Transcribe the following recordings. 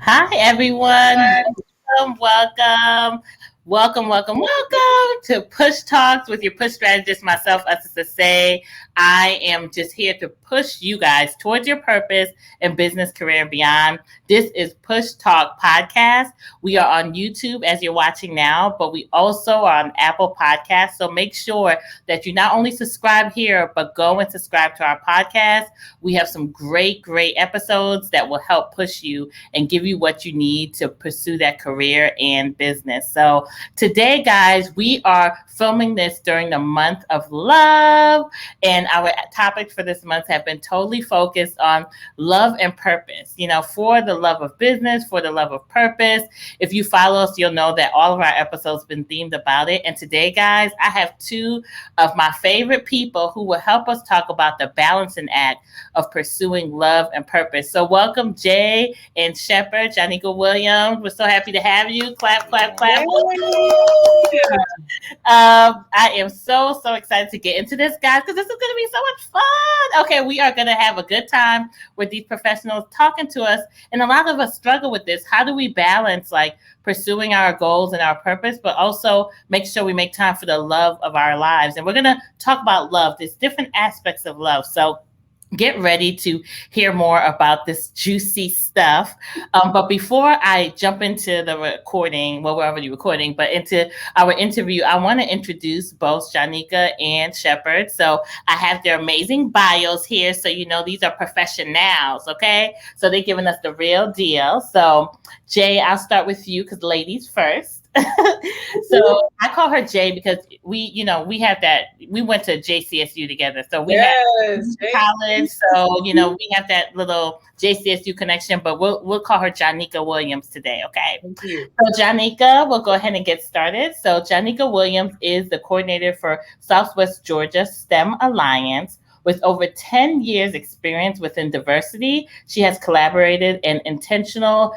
Hi, everyone. Welcome to Push Talks with your push strategist, myself, us to say. I am just here to push you guys towards your purpose and business, career, and beyond. This is Push Talk Podcast. We are on YouTube as you're watching now, but we also are on Apple Podcasts. So make sure that you not only subscribe here, but go and subscribe to our podcast. We have some great episodes that will help push you and give you what you need to pursue that career and business. So today, guys, we are filming this during the month of love, and our topics for this month have been totally focused on love and purpose. For the love of business, for the love of purpose. If you follow us, you'll know that all of our episodes have been themed about it. And today, guys, I have two of my favorite people who will help us talk about the balancing act of pursuing love and purpose. So welcome, Jay and Shepherd, Johniqua Williams. We're so happy to have you. Clap. I am so excited to get into this, guys, because this is going to be so much fun. Okay, we are going to have a good time with these professionals talking to us. And a lot of us struggle with this. How do we balance pursuing our goals and our purpose, but also make sure we make time for the love of our lives? And we're going to talk about love. There's different aspects of love. So get ready to hear more about this juicy stuff. But before I jump into the recording, well, we're already recording, but into our interview, I want to introduce both Johniqua and Shepherd. So I have their amazing bios here. So, these are professionals, okay? So they're giving us the real deal. So, Jay, I'll start with you because ladies first. So I call her Jay because we have that. We went to JCSU together, so we had college. So we have that little JCSU connection. But we'll call her Johniqua Williams today. Okay. Thank you. So Johniqua, we'll go ahead and get started. So Johniqua Williams is the coordinator for Southwest Georgia STEM Alliance. With over 10 years experience within diversity, she has collaborated in an intentional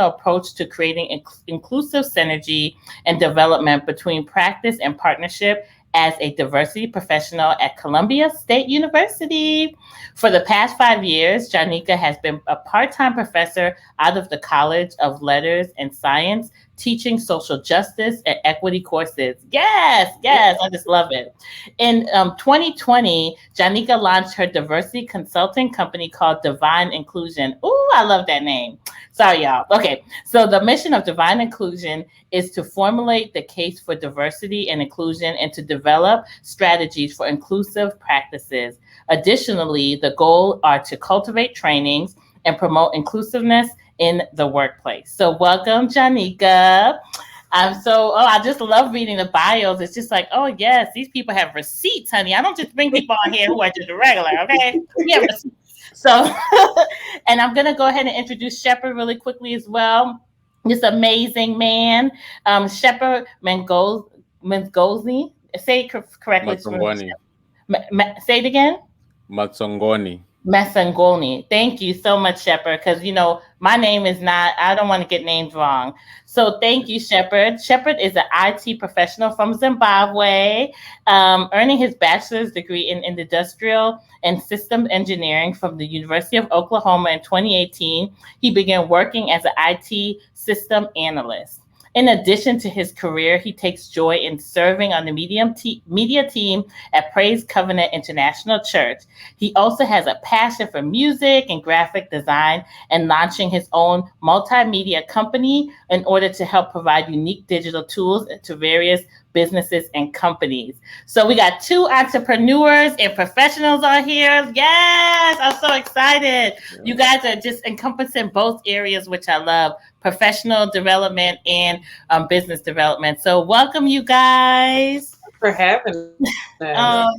approach to creating inclusive synergy and development between practice and partnership as a diversity professional at Columbia State University. For the past 5 years, Johniqua has been a part-time professor out of the College of Letters and Science, teaching social justice and equity courses. Yes, I just love it. In 2020, Johniqua launched her diversity consulting company called Divine Inclusion. Ooh, I love that name. Sorry, y'all. Okay, so the mission of Divine Inclusion is to formulate the case for diversity and inclusion and to develop strategies for inclusive practices. Additionally, the goal are to cultivate trainings and promote inclusiveness in the workplace. So welcome, Johniqua. I just love reading the bios. It's just like, oh yes, these people have receipts, honey. I don't just bring people on here who are just regular, okay? We have receipts. So, and I'm gonna go ahead and introduce Shepherd really quickly as well. This amazing man, Shepherd Mangolzi. Say it correctly. Matsongoni. Say it again. Matsongoni. Matsongoni. Thank you so much, Shepherd, because my name is not, I don't want to get names wrong. So thank you, Shepherd. Shepherd is an IT professional from Zimbabwe, earning his bachelor's degree in industrial and systems engineering from the University of Oklahoma in 2018. He began working as an IT system analyst. In addition to his career, he takes joy in serving on the media team at Praise Covenant International Church. He also has a passion for music and graphic design and launching his own multimedia company in order to help provide unique digital tools to various businesses and companies. So we got two entrepreneurs and professionals on here. Yes, I'm so excited. You guys are just encompassing both areas, which I love, professional development and business development. So welcome, you guys. For having us.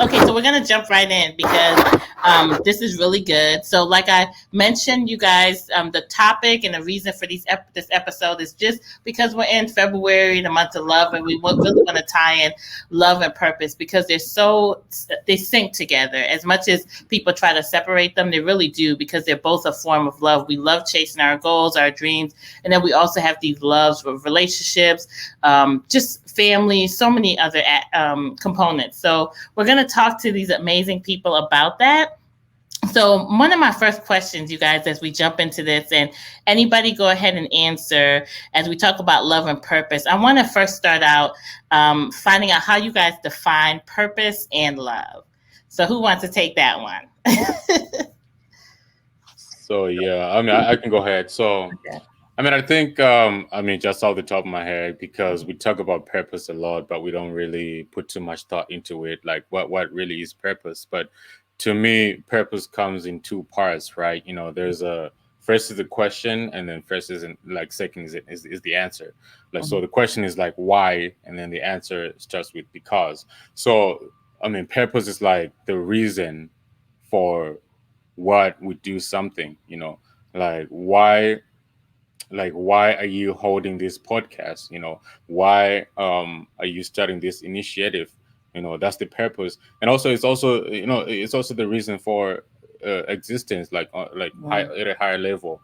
Okay, so we're gonna jump right in because this is really good. So, like I mentioned, you guys, the topic and the reason for this episode is just because we're in February, the month of love, and we really want to tie in love and purpose because they sync together. As much as people try to separate them, they really do because they're both a form of love. We love chasing our goals, our dreams, and then we also have these loves for relationships, just family, so many other components. So we're going to talk to these amazing people about that. So one of my first questions, you guys, as we jump into this, and anybody go ahead and answer as we talk about love and purpose. I want to first start out finding out how you guys define purpose and love. So who wants to take that one? So yeah, I mean, I can go ahead. So Okay. I mean, I think I mean, just off the top of my head, because we talk about purpose a lot, but we don't really put too much thought into it, like what really is purpose. But to me, purpose comes in two parts, right? You know, there's a first is the question, and then first isn't like second is the answer. Like so, the question is like why, and then the answer starts with because. So I mean, purpose is like the reason for what we do something. You know, like why are you holding this podcast, you know, why are you starting this initiative, you know, that's the purpose. And also it's also, you know, it's also the reason for existence, like high, Mm, at a higher level.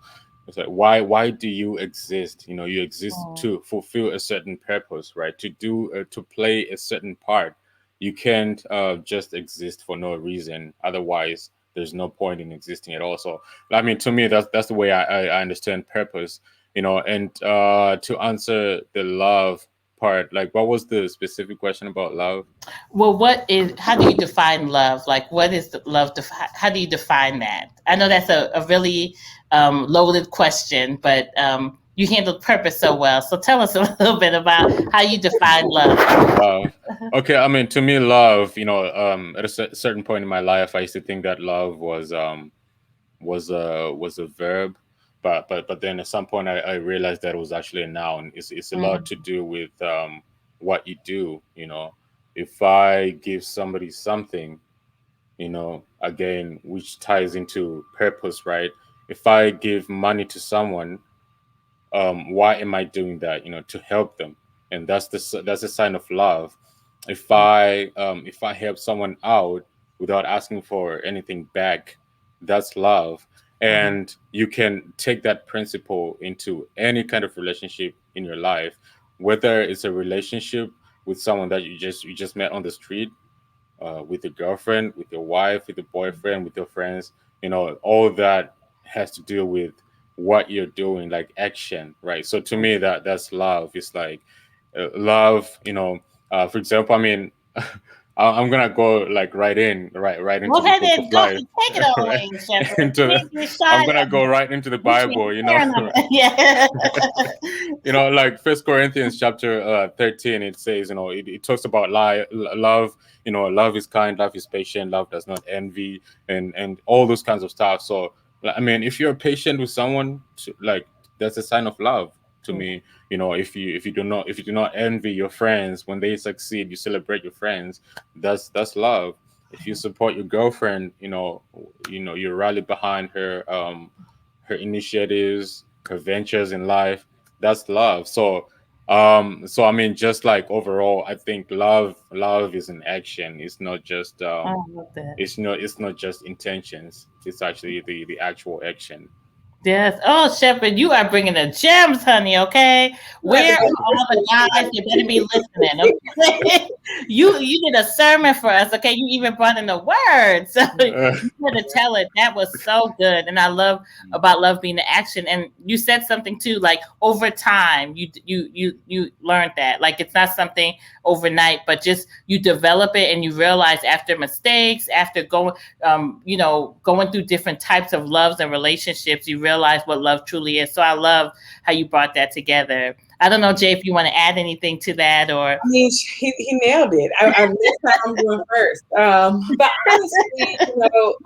It's like why do you exist, you know, you exist mm, to fulfill a certain purpose, right, to do to play a certain part. You can't just exist for no reason, otherwise there's no point in existing at all. So I mean, to me, that's the way I understand purpose, you know. And to answer the love part, like what was the specific question about love? Well, what is? How do you define love? Like, what is the love? How do you define that? I know that's a really loaded question, but you handled purpose so well. So tell us a little bit about how you define love. Love. Okay, I mean, to me, love, you know, at a certain point in my life, I used to think that love was a verb, but then at some point I realized that it was actually a noun. It's a lot Mm, to do with what you do, you know. If I give somebody something, you know, again, which ties into purpose, right? If I give money to someone, why am I doing that? You know, to help them, and that's a sign of love. If I help someone out without asking for anything back, that's love. mm, And you can take that principle into any kind of relationship in your life, whether it's a relationship with someone that you just met on the street, with your girlfriend, with your wife, with your boyfriend, with your friends. You know, all that has to do with what you're doing, like action, right? So to me, that's love. It's like love. You know, for example, I mean, I'm gonna go like right Go into the ahead book of and go. life, Take it away, right? Shepherd. Into We ain't be I'm shy gonna of go it. right into the Be Bible, you know, transparent of right? it. Yeah. You know, like First Corinthians chapter 13, it says, you know, it talks about love. You know, love is kind, love is patient, love does not envy, and all those kinds of stuff. So I mean, if you're patient with someone, like that's a sign of love to me. You know, if you do not envy your friends when they succeed, you celebrate your friends. That's love. If you support your girlfriend, you rally behind her initiatives, her ventures in life. That's love. So I mean, just like overall, I think love is an action. It's not just I love that. it's not just intentions. It's actually the actual action. Yes. Oh, Shepard, you are bringing the gems, honey. Okay. You have Where to are get all the guys? They better be listening. Okay. You did a sermon for us. Okay. You even brought in the word. So you had to tell it. That was so good. And I love about love being the action. And you said something too, like over time, you learned that. Like it's not something overnight, but just you develop it and you realize after mistakes, after going through different types of loves and relationships, you realize what love truly is. So I love how you brought that together. I don't know, Jay, if you want to add anything to that or. I mean, he nailed it. Next time I'm going first. But honestly,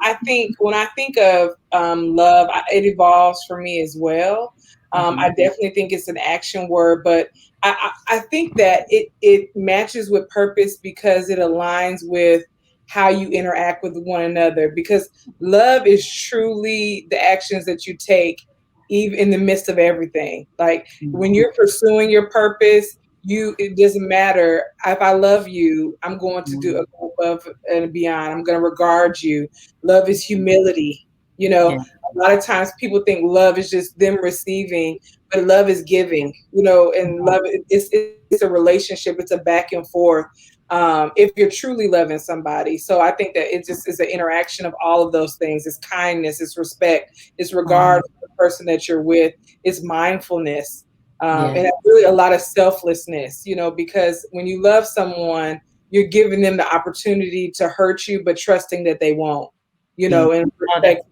I think when I think of love, it evolves for me as well. I Mhm, definitely think it's an action word, but I think that it matches with purpose because it aligns with how you interact with one another. Because love is truly the actions that you take, even in the midst of everything. Like when mhm, you're pursuing your purpose, it doesn't matter if I love you, I'm going to do mhm. above and beyond. I'm going to regard you. Love is humility. Yeah. A lot of times people think love is just them receiving, but love is giving. And love it's a relationship. It's a back and forth. if you're truly loving somebody. So I think that it just is an interaction of all of those things. It's kindness, it's respect, it's regard for the person that you're with, it's mindfulness, Yeah. and really a lot of selflessness, because when you love someone, you're giving them the opportunity to hurt you, but trusting that they won't, Yeah. and Oh, respect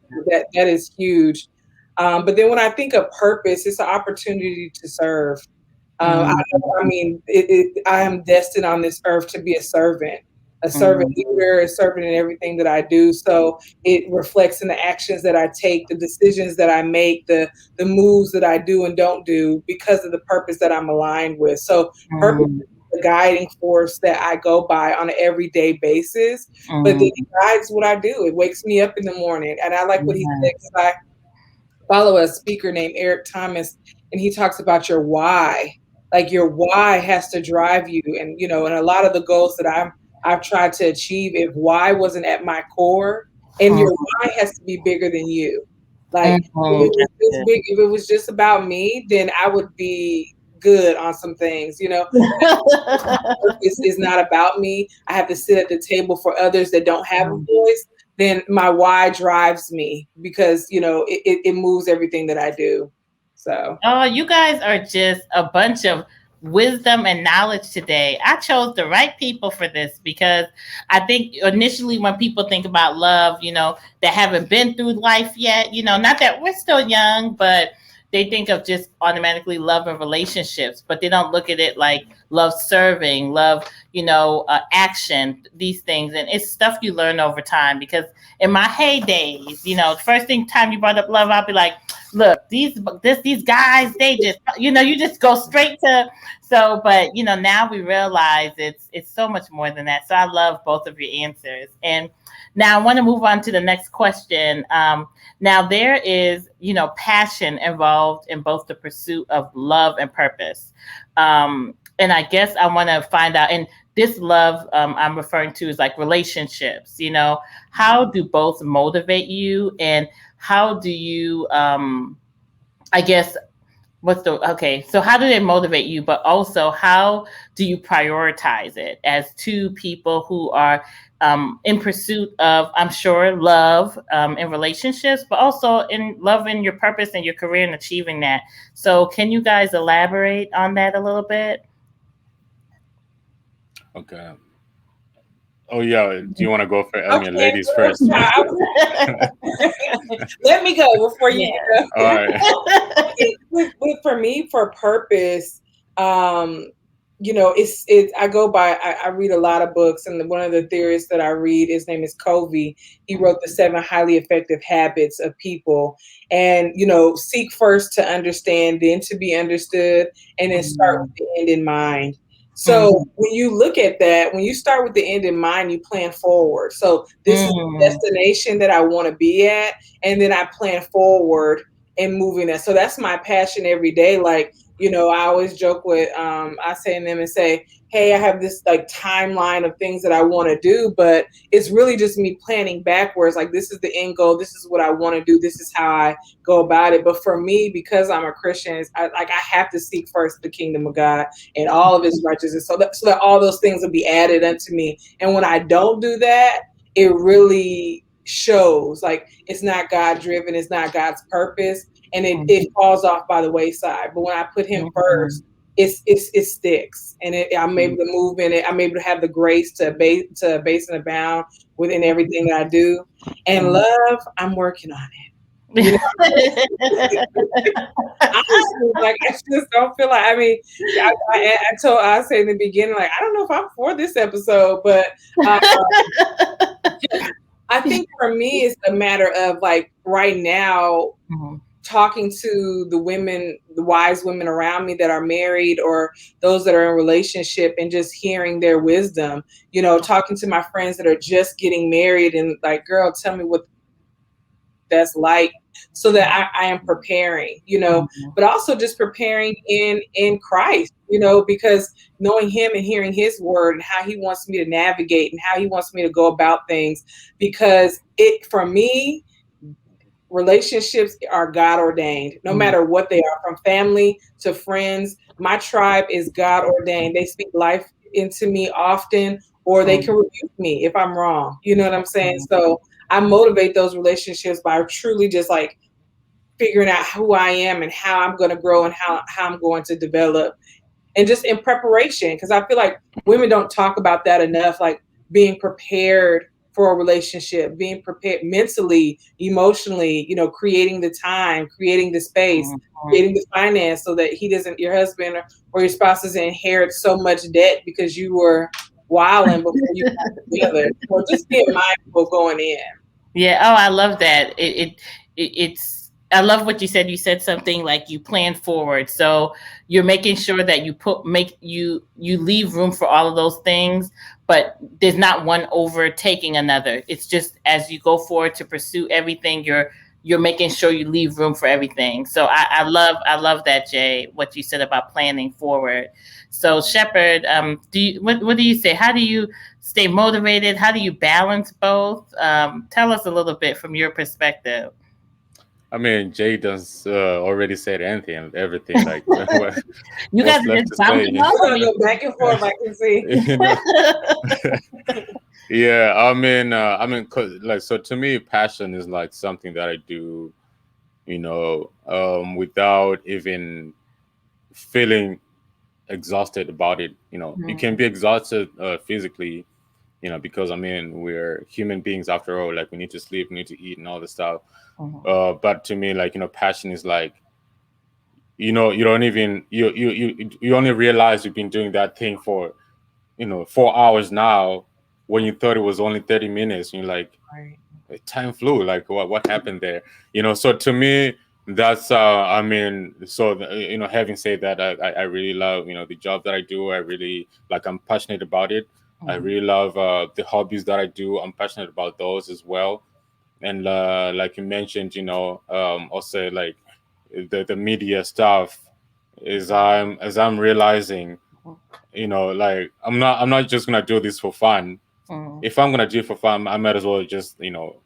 that is huge. But then when I think of purpose, it's an opportunity to serve. mm, I mean, I am destined on this earth to be a servant mm, leader, a servant in everything that I do. So it reflects in the actions that I take, the decisions that I make, the moves that I do and don't do because of the purpose that I'm aligned with. So purpose mm, is the guiding force that I go by on an everyday basis, but then mm, it guides what I do. It wakes me up in the morning. And I like what he yeah. said, 'cause I follow a speaker named Eric Thomas, and he talks about your why. Like your why has to drive you, and a lot of the goals that I've tried to achieve, if why wasn't at my core, and Mm, your why has to be bigger than you. Like mhm, that's if it was just about me, then I would be good on some things. Purpose is not about me. I have to sit at the table for others that don't have a good. voice. Then my why drives me because it moves everything that I do. So Oh, you guys are just a bunch of wisdom and knowledge today. I chose the right people for this because I think initially when people think about love, that haven't been through life yet, not that we're still young, but they think of just automatically love and relationships, but they don't look at it like love serving, love, action, these things. And it's stuff you learn over time because in my heydays, the first time you brought up love, I'll be like, look, these guys, they just, you just go straight to. So, but now we realize it's so much more than that. So I love both of your answers. And now I want to move on to the next question. Now there is passion involved in both the pursuit of love and purpose. And I guess I want to find out, and this love I'm referring to is like relationships. How do both motivate you, and how do you I guess so how do they motivate you, but also how do you prioritize it as two people who are in pursuit of, I'm sure, love in relationships, but also in loving your purpose and your career and achieving that? So can you guys elaborate on that a little bit? Okay. Oh yeah. Do you want to go for? I mean, okay, ladies first. let me go before you Yeah. go. All right. For me, for purpose, it's I go by I read a lot of books, and one of the theorists that I read, his name is Covey. He wrote the 7 highly effective habits of people, and seek first to understand, then to be understood, and then start with the end in mind. So Mhm. when you look at that, when you start with the end in mind, you plan forward. So this is the Mm. destination that I want to be at, and then I plan forward and moving that. So that's my passion every day. Like, I always joke with I say to them and say, hey, I have this like timeline of things that I want to do, but it's really just me planning backwards. Like, this is the end goal, this is what I want to do, this is how I go about it. But for me, because I'm a Christian, I have to seek first the kingdom of God and all of his righteousness, so that all those things will be added unto me. And when I don't do that, it really shows. Like, it's not God driven, it's not God's purpose, and it falls off by the wayside. But when I put him first, it sticks, and I'm able to move in it. I'm able to have the grace to base and abound within everything that I do. And love, I'm working on it. Honestly, like, I just don't feel like. I mean, I say in the beginning, like, I don't know if I'm for this episode, but uh, I think for me, it's a matter of like right now, talking to the wise women around me that are married or those that are in relationship, and just hearing their wisdom, talking to my friends that are just getting married, and like, girl, tell me what that's like, so that I am preparing, but also just preparing in Christ, because knowing him and hearing his word and how he wants me to navigate and how he wants me to go about things, because for me, relationships are God ordained, no matter what they are, from family to friends. My tribe is God ordained. They speak life into me often, or they can rebuke me if I'm wrong. You know what I'm saying? So I motivate those relationships by truly just like figuring out who I am and how I'm going to grow and how I'm going to develop, and just in preparation, because I feel like women don't talk about that enough, like being prepared for a relationship, being prepared mentally, emotionally, you know, creating the time, creating the space, creating the finance, so that your husband or your spouse doesn't inherit so much debt because you were wilding before you got together. So just being mindful going in. Yeah. Oh, I love that. It's. I love what you said. You said something like you plan forward, so you're making sure that you leave room for all of those things, but there's not one overtaking another. It's just as you go forward to pursue everything, you're making sure you leave room for everything. So I love that, Jay, what you said about planning forward. So Shepherd, what do you say? How do you stay motivated? How do you balance both? Tell us a little bit from your perspective. I mean, Jay does already said anything, everything. Like, You guys what's are left just to say? bouncing off We're of gonna me. go back and forth, I can see. You know? Yeah, like, so to me, passion is like something that I do, without even feeling exhausted about it. You can be exhausted physically, because I mean, we're human beings after all. Like, we need to sleep, we need to eat, and all this stuff. But to me, like, passion is like, you don't even you only realize you've been doing that thing for 4 hours now, when you thought it was only 30 minutes. And you're like, Right. time flew. Like, what happened there? So to me, that's I mean, so having said that, I really love the job that I do. I really, like, I'm passionate about it. I really love the hobbies that I do. I'm passionate about those as well. And like you mentioned, also, like, the media stuff, is I'm realizing, like, I'm not just gonna do this for fun. If I'm gonna do it for fun, I might as well just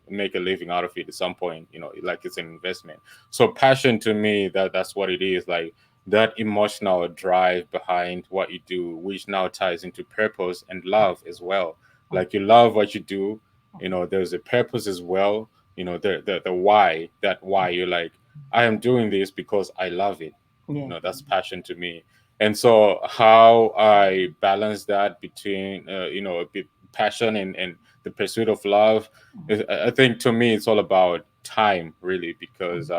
make a living out of it at some point. Like, it's an investment. So passion, to me, that's what it is. Like, that emotional drive behind what you do, which now ties into purpose and love as well. Like, you love what you do. There's a purpose as well. The why. That why you're like, I am doing this because I love it. Yeah. That's passion to me. And so, how I balance that between a bit passion and the pursuit of love, I think, to me, it's all about time, really, because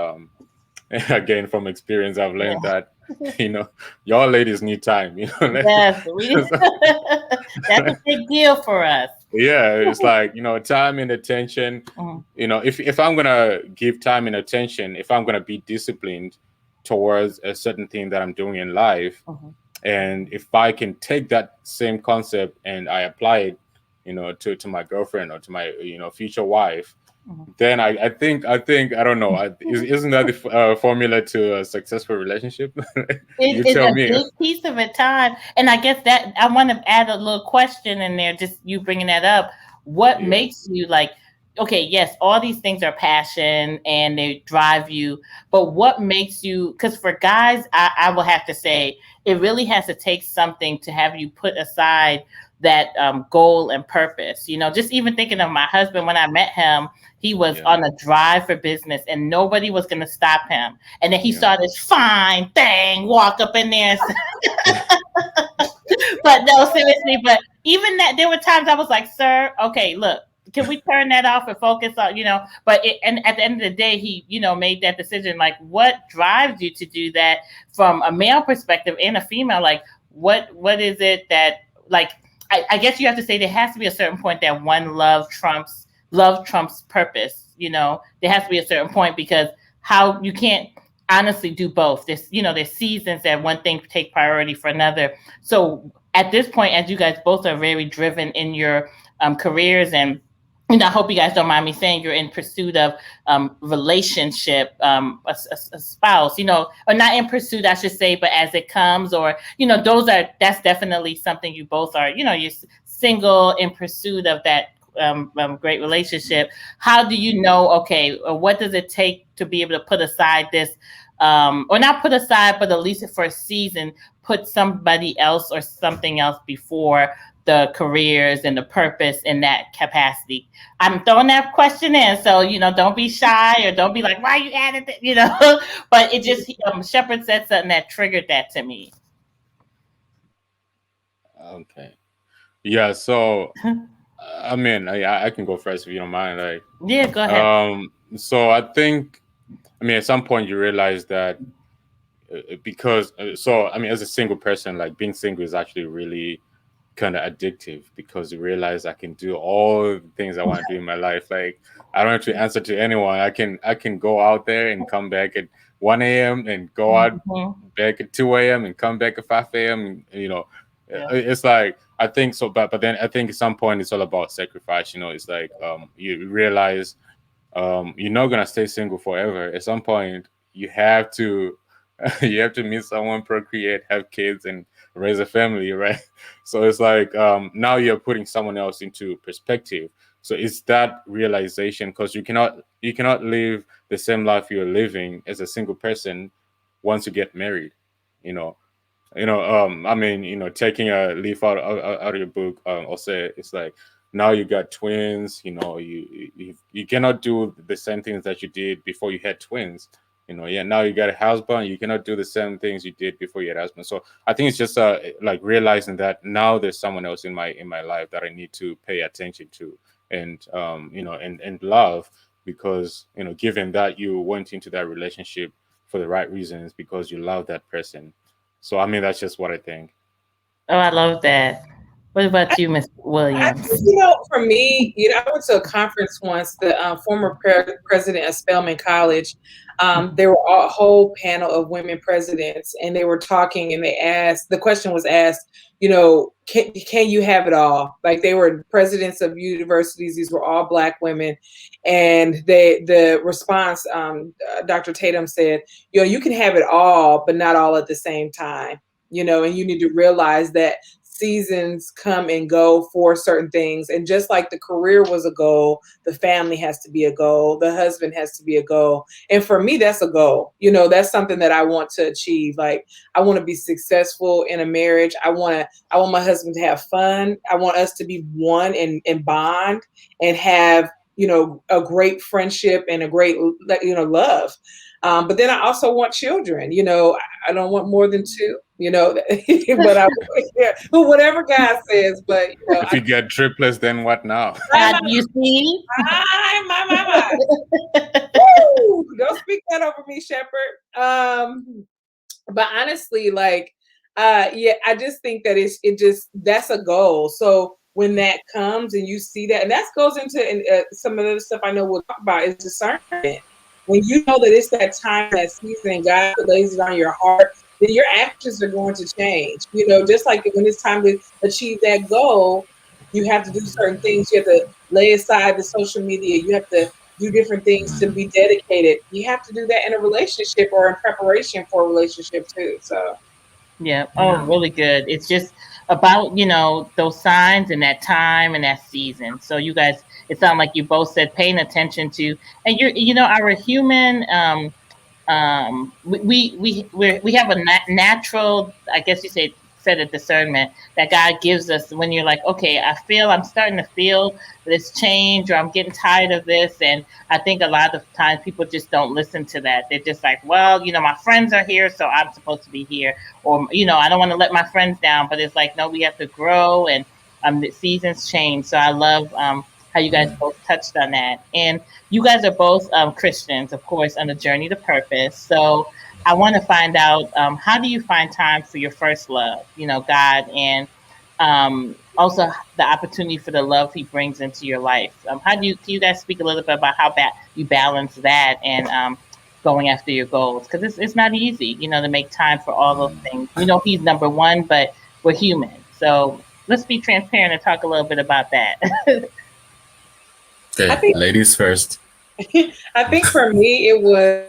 again, from experience, I've learned Yeah. that y'all ladies need time. Yes, that's a big deal for us. Yeah, it's like, time and attention. Mhm. If I'm gonna give time and attention, if I'm gonna be disciplined towards a certain thing that I'm doing in life, Mhm. and if I can take that same concept and I apply it, to my girlfriend or to my future wife, Mhm. then I think I don't know. Isn't that the formula to a successful relationship? You It's tell a me. big piece of it, time. And I guess that I want to add a little question in there, just you bringing that up. What Yeah, makes you like, okay, yes, all these things are passion and they drive you, but what makes you, because for guys, I will have to say, it really has to take something to have you put aside that goal and purpose. Just even thinking of my husband, when I met him, he was yeah, on a drive for business and nobody was going to stop him. And then he yeah, started fine thing, walk up in there. But no, seriously. But even that, there were times I was like, "Sir, okay, look, can we turn that off and focus on?" But and at the end of the day, he made that decision. Like, what drives you to do that from a male perspective and a female? Like, what is it that, like? I guess you have to say there has to be a certain point that one love trumps purpose. There has to be a certain point, because how you can't honestly do both. There's seasons that one thing take priority for another. So at this point, as you guys both are very driven in your careers, and I hope you guys don't mind me saying you're in pursuit of relationship, a spouse, or not in pursuit, I should say, but as it comes, or that's definitely something you both are. You're single in pursuit of that great relationship. How do you know? Okay, what does it take to be able to put aside this or not put aside, but at least for a season, put somebody else or something else before the careers and the purpose in that capacity? I'm throwing that question in, so don't be shy or don't be like, "Why you added that?" But it just Shepard said something that triggered that to me. Okay. Yeah. So, I mean, I can go first if you don't mind. Like, Yeah, go ahead. so I think, I mean, at some point you realize that because, so I mean, as a single person, like being single is actually really kind of addictive because you realize I can do all the things I want to do in my life. Like I don't have to answer to anyone. I can go out there and come back at 1 a.m. and go out Mm-hmm. back at 2 a.m. and come back at 5 a.m. And, Yeah. it's like I think so, but then I think at some point it's all about sacrifice. It's like you realize you're not gonna stay single forever. At some point, you have to you have to meet someone, procreate, have kids, and raise a family, right? So it's like now you're putting someone else into perspective. So it's that realization because you cannot live the same life you're living as a single person once you get married. You know, I mean, taking a leaf out of your book, I'll say it's like now you got twins. You cannot do the same things that you did before you had twins. Yeah. Now you got a husband. You cannot do the same things you did before you had a husband. So I think it's just like realizing that now there's someone else in my life that I need to pay attention to and and love because given that you went into that relationship for the right reasons because you love that person. So I mean, that's just what I think. Oh, I love that. What about you, Miss I think, Williams? for me, I went to a conference once, the former president of Spelman College. There were a whole panel of women presidents, and they were talking, and the question was asked, can you have it all? Like they were presidents of universities. These were all Black women. And the response, Dr. Tatum said, you can have it all, but not all at the same time, and you need to realize that seasons come and go for certain things. And just like the career was a goal, the family has to be a goal, the husband has to be a goal. And for me, that's a goal. That's something that I want to achieve. Like I want to be successful in a marriage. I want my husband to have fun. I want us to be one and bond and have, a great friendship and a great, love. But then I also want children. I don't want more than two, but yeah, whatever God says. But If you get triplets, then what now? You see? woo, don't speak that over me, Shepherd. But honestly, like, yeah, I just think that that's a goal. So when that comes and you see that, and that goes into some of the stuff I know we'll talk about is discernment. When you know that it's that time, that season, and God lays it on your heart, then your actions are going to change. Just like when it's time to achieve that goal, you have to do certain things. You have to lay aside the social media. You have to do different things to be dedicated. You have to do that in a relationship or in preparation for a relationship too. So Yeah. Oh, really good. It's just about, those signs and that time and that season. So you guys, it sounds like you both said paying attention to, and our human, we have a natural, I guess you said a discernment that God gives us when you're like, okay, I'm starting to feel this change, or I'm getting tired of this. And I think a lot of times people just don't listen to that. They're just like, well, my friends are here, so I'm supposed to be here, or I don't want to let my friends down. But it's like, no, we have to grow, and the seasons change. So I love how you guys both touched on that. And you guys are both Christians, of course, on the journey to purpose. So I want to find out, how do you find time for your first love, God, and also the opportunity for the love He brings into your life? Can you guys speak a little bit about how you balance that and going after your goals? Because it's not easy, to make time for all those things. He's number one, but we're human. So let's be transparent and talk a little bit about that. I Okay, think ladies first. I think for me it was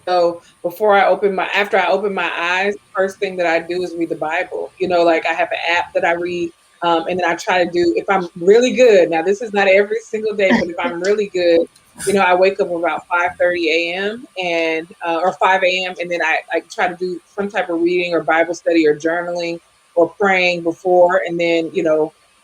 so after I open my eyes, first thing that I do is read the Bible. Like I have an app that I read And then I try to do, if I'm really good, now this is not every single day, but if I'm really good, I wake up about 5:30 a.m. and or 5 a.m. and then I try to do some type of reading or Bible study or journaling or praying before, and then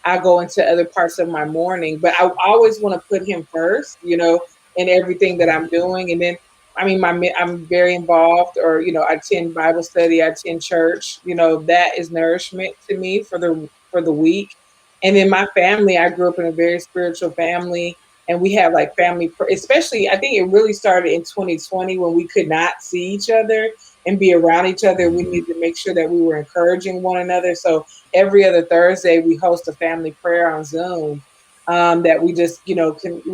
I go into other parts of my morning. But I always want to put him first, in everything that I'm doing. And then I mean, I'm very involved, or I attend Bible study, I attend church. That is nourishment to me for the week. And then my family, I grew up in a very spiritual family, and we have like family, especially I think it really started in 2020 when we could not see each other and be around each other. We needed to make sure that we were encouraging one another. So every other Thursday, we host a family prayer on Zoom. That we just, we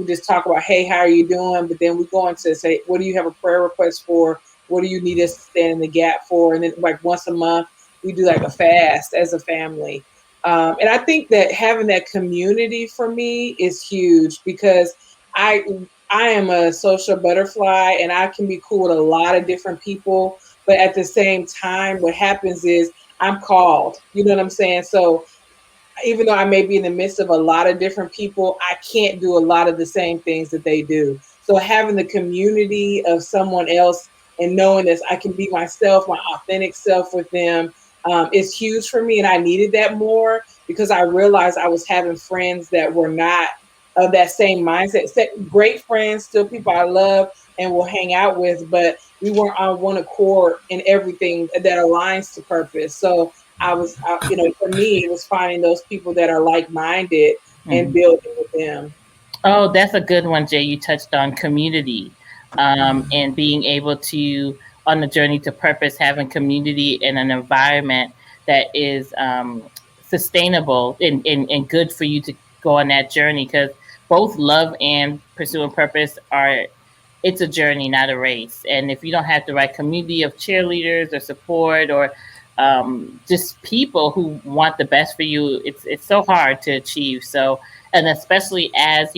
just talk about, hey, how are you doing? But then we go into say, what do you have a prayer request for? What do you need us to stand in the gap for? And then like once a month, we do like a fast as a family. And I think that having that community for me is huge, because I am a social butterfly and I can be cool with a lot of different people. But at the same time, what happens is I'm called, you know what I'm saying? So even though I may be in the midst of a lot of different people, I can't do a lot of the same things that they do. So having the community of someone else and knowing that I can be myself, my authentic self with them, is huge for me. And I needed that more, because I realized I was having friends that were not of that same mindset. Great friends, still people I love and will hang out with, but we weren't on one accord in everything that aligns to purpose. So I was, for me, it was finding those people that are like-minded and building with them. Oh, that's a good one, Jay. You touched on community, and being able to, on the journey to purpose, having community in an environment that is sustainable and good for you to go on that journey. Because both love and pursuing purpose it's a journey, not a race. And if you don't have the right community of cheerleaders or support, or just people who want the best for you, it's so hard to achieve. So, and especially as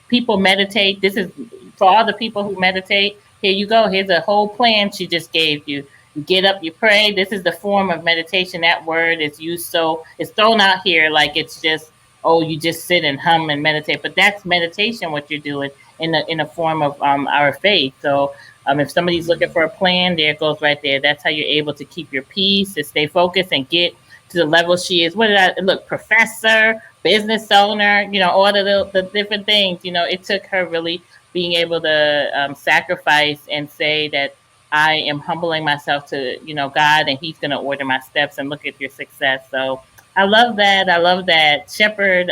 people meditate. This is for all the people who meditate. Here you go. Here's a whole plan she just gave you. You get up, you pray. This is the form of meditation. That word is used, so it's thrown out here like it's just, oh, you just sit and hum and meditate. But that's meditation, what you're doing in a form of our faith. So if somebody's looking for a plan, there it goes right there. That's how you're able to keep your peace, to stay focused, and get to the level she is. What did I look? Professor, business owner, all the different things. It took her really being able to sacrifice and say that I am humbling myself to God, and He's going to order my steps, and look at your success. So I love that. I love that. Shepherd,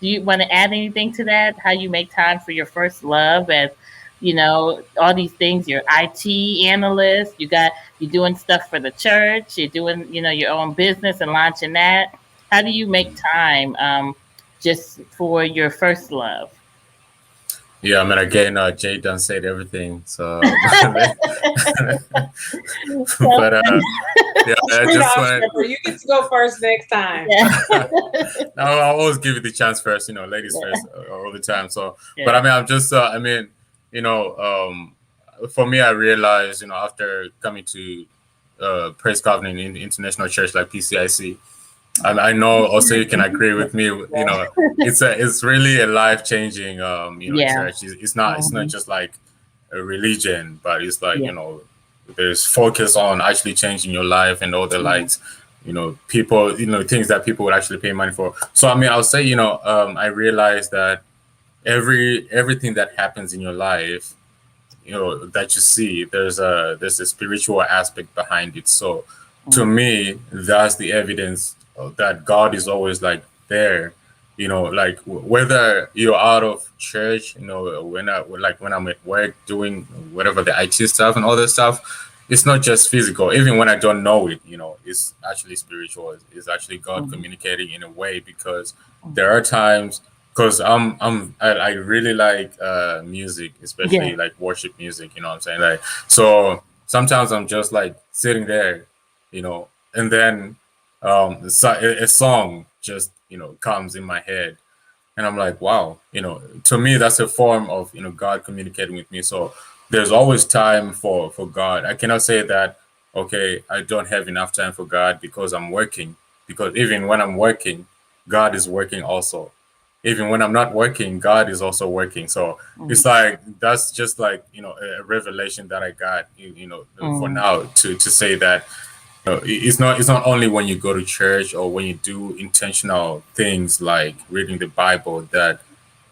do you want to add anything to that? How you make time for your first love, as all these things. You're IT analyst. You're doing stuff for the church. You're doing your own business and launching that. How do you make time just for your first love? Yeah, I mean, again, Jay done said everything. So, but yeah, I just want. You get to go first next time. Yeah. No, I always give you the chance first. Ladies first all the time. So, but I mean, I'm just. I mean, for me, I realized, after coming to Praise Covenant in International Church like PCIC. I know also you can agree with me. It's really a life changing church. It's not just like a religion, but it's like there's focus on actually changing your life and all the lights. People, things that people would actually pay money for. So I mean, I'll say I realized that everything that happens in your life, that you see, there's a spiritual aspect behind it. So to me, that's the evidence that God is always like there, like whether you're out of church, when I'm at work doing whatever the IT stuff and all that stuff, it's not just physical. Even when I don't know it, it's actually spiritual. It's actually God communicating in a way, because there are times, because I really like music, especially like worship music. You know what I'm saying? Like, so sometimes I'm just like sitting there, and then a song just comes in my head, and I'm like, wow, to me that's a form of God communicating with me. So there's always time for God. I cannot say that, okay, I don't have enough time for God because I'm working, because even when I'm working, God is working also. Even when I'm not working, God is also working. So it's Mm, like that's just like a revelation that I got. For mm, now to say that it's not only when you go to church or when you do intentional things like reading the Bible yeah.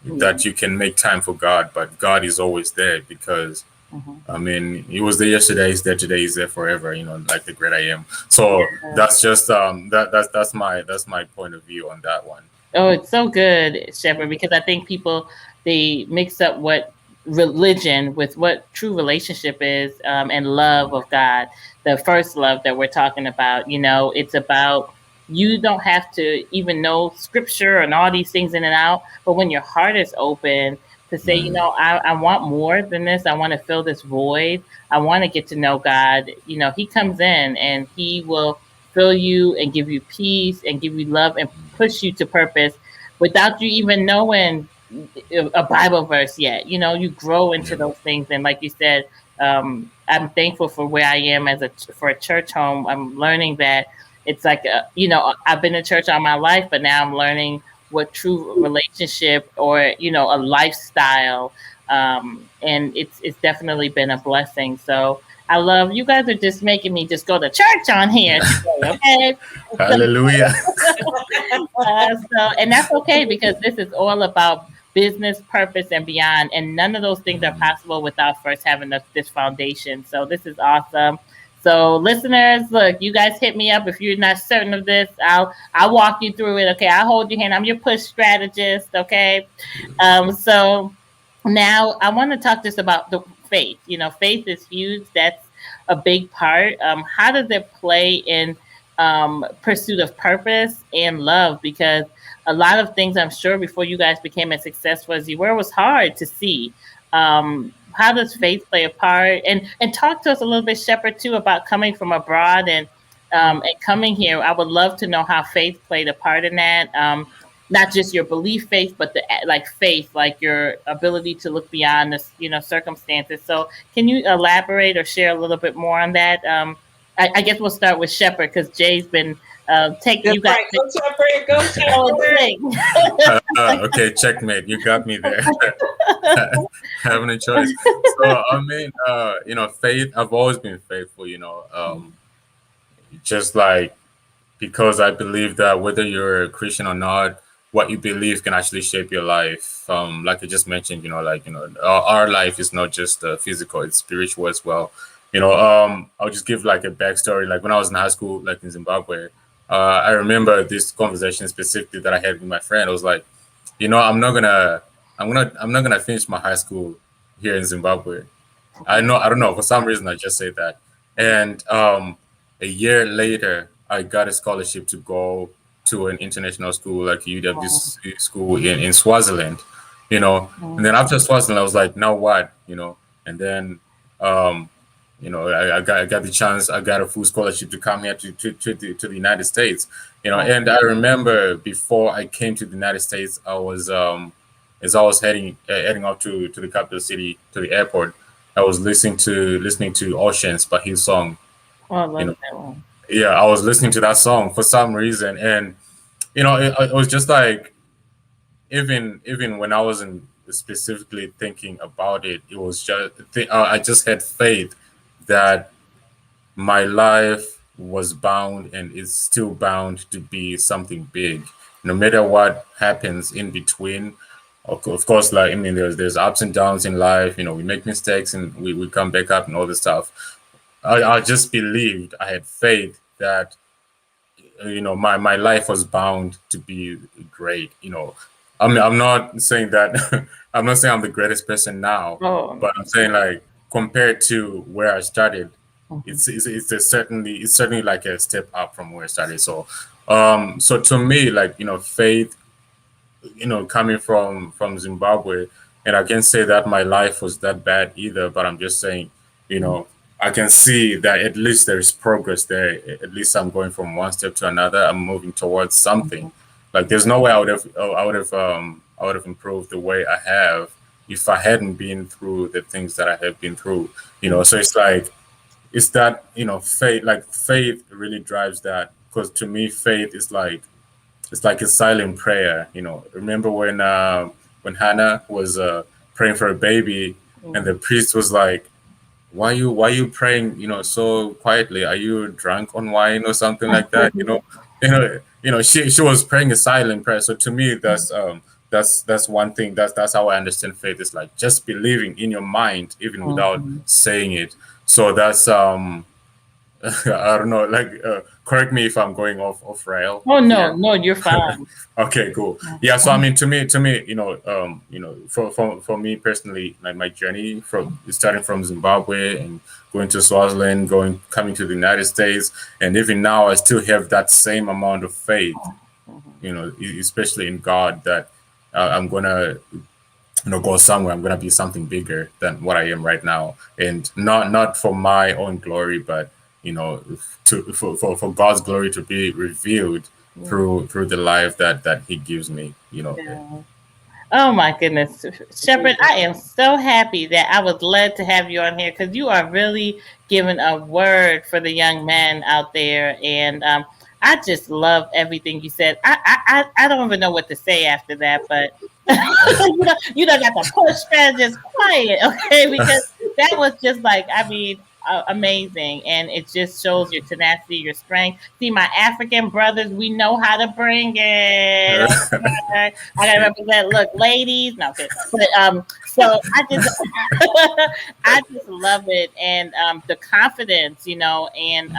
that you can make time for God, but God is always there because Mhm. I mean, he was there yesterday, he's there today, he's there forever, like the great I am. So Yeah. that's just that's my point of view on that one. Oh, it's so good, Shepherd, because I think people they mix up what religion with what true relationship is, and love of God. The first love that we're talking about, it's about you don't have to even know scripture and all these things in and out, but when your heart is open to say, I want more than this, I want to fill this void, I want to get to know God. He comes in and He will fill you and give you peace and give you love and push you to purpose without you even knowing a Bible verse yet. You grow into Yeah, those things, and like you said, I'm thankful for where I am for a church home. I'm learning that it's like I've been in church all my life, but now I'm learning what true relationship or a lifestyle. And it's definitely been a blessing. So I love you guys are just making me just go to church on here today, okay? So, hallelujah. and that's okay because this is all about business, purpose, and beyond. And none of those things are possible without first having this foundation. So this is awesome. So listeners, look, you guys hit me up if you're not certain of this. I'll walk you through it. Okay, I'll hold your hand. I'm your push strategist. Okay, so now I want to talk just about the faith. Faith is huge. That's a big part. How does it play in pursuit of purpose and love? Because a lot of things I'm sure before you guys became as successful as you were was hard to see. How does faith play a part? And talk to us a little bit, Shepherd, too, about coming from abroad and coming here. I would love to know how faith played a part in that. Not just your belief faith, but the like faith, like your ability to look beyond this, circumstances. So, can you elaborate or share a little bit more on that? I guess we'll start with Shepherd because Jay's been taking That's you guys right. Go Shepherd. Go to Shepherd. Okay, checkmate. You got me there. Having a choice. So I mean, faith. I've always been faithful. Just like because I believe that whether you're a Christian or not, what you believe can actually shape your life. Like I just mentioned, our life is not just physical; it's spiritual as well. I'll just give like a backstory. Like when I was in high school, like in Zimbabwe, I remember this conversation specifically that I had with my friend. I was like, I'm not gonna finish my high school here in Zimbabwe. I don't know. For some reason, I just say that. And a year later, I got a scholarship to go to an international school like UW school in Swaziland. And then after Swaziland, I was like, now what? And then um, I got the chance. I got a full scholarship to come here to the United States. And I remember before I came to the United States, I was as I was heading up to the capital city to the airport. I was listening to Oceans by his song. Oh, I You love know, that one. yeah, I was listening to that song for some reason, and it was just like even when I wasn't specifically thinking about it, it was just I just had faith that my life was bound and is still bound to be something big, no matter what happens in between. Of course, like I mean, there's ups and downs in life. We make mistakes and we come back up and all this stuff. I just believed, I had faith that my life was bound to be great. I'm not saying that I'm not saying I'm the greatest person now, Oh, but I'm saying like compared to where I started, mhm, it's certainly like a step up from where I started. So to me, like faith, coming from Zimbabwe, and I can't say that my life was that bad either, but I'm just saying, you mhm, know, I can see that at least there is progress there. At least I'm going from one step to another. I'm moving towards something. mhm, Like there's no way I would have improved the way I have if I hadn't been through the things that I have been through. So it's like it's that faith really drives that, because to me faith is like it's like a silent prayer. Remember when Hannah was praying for a baby, and the priest was like, why you praying, so quietly? Are you drunk on wine or something like that? She was praying a silent prayer. So to me, that's one thing. That's how I understand faith. It's like just believing in your mind even without Mhm. saying it. So that's I don't know, like, correct me if I'm going off rail Oh no, here. no, you're fine. Okay, cool. Yeah, so I mean, to me, for me personally, like my journey from starting from Zimbabwe and going to Swaziland, coming to the United States, and even now, I still have that same amount of faith. Especially in God, that I'm gonna go somewhere. I'm gonna be something bigger than what I am right now, and not for my own glory, but for God's glory to be revealed through the life that He gives me. Yeah. Oh my goodness, Shepherd, I am so happy that I was led to have you on here because you are really giving a word for the young men out there, and I just love everything you said. I don't even know what to say after that, but you don't got to push strategist quiet, okay? Because that was just like, I mean, amazing, and it just shows your tenacity, your strength. See, my African brothers, we know how to bring it. Okay? I gotta represent. Look, ladies, no, okay, but so I just, I just love it, and the confidence, and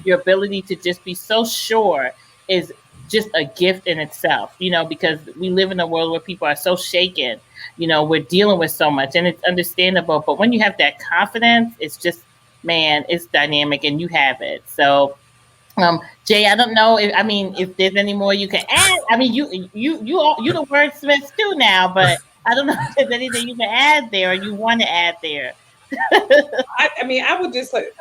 your ability to just be so sure is just a gift in itself, because we live in a world where people are so shaken. We're dealing with so much, and it's understandable. But when you have that confidence, it's just, man, it's dynamic, and you have it. So, Jay, I don't know if there's any more you can add. I mean, you the wordsmith too now, but I don't know if there's anything you can add there or you want to add there. I mean, I would just like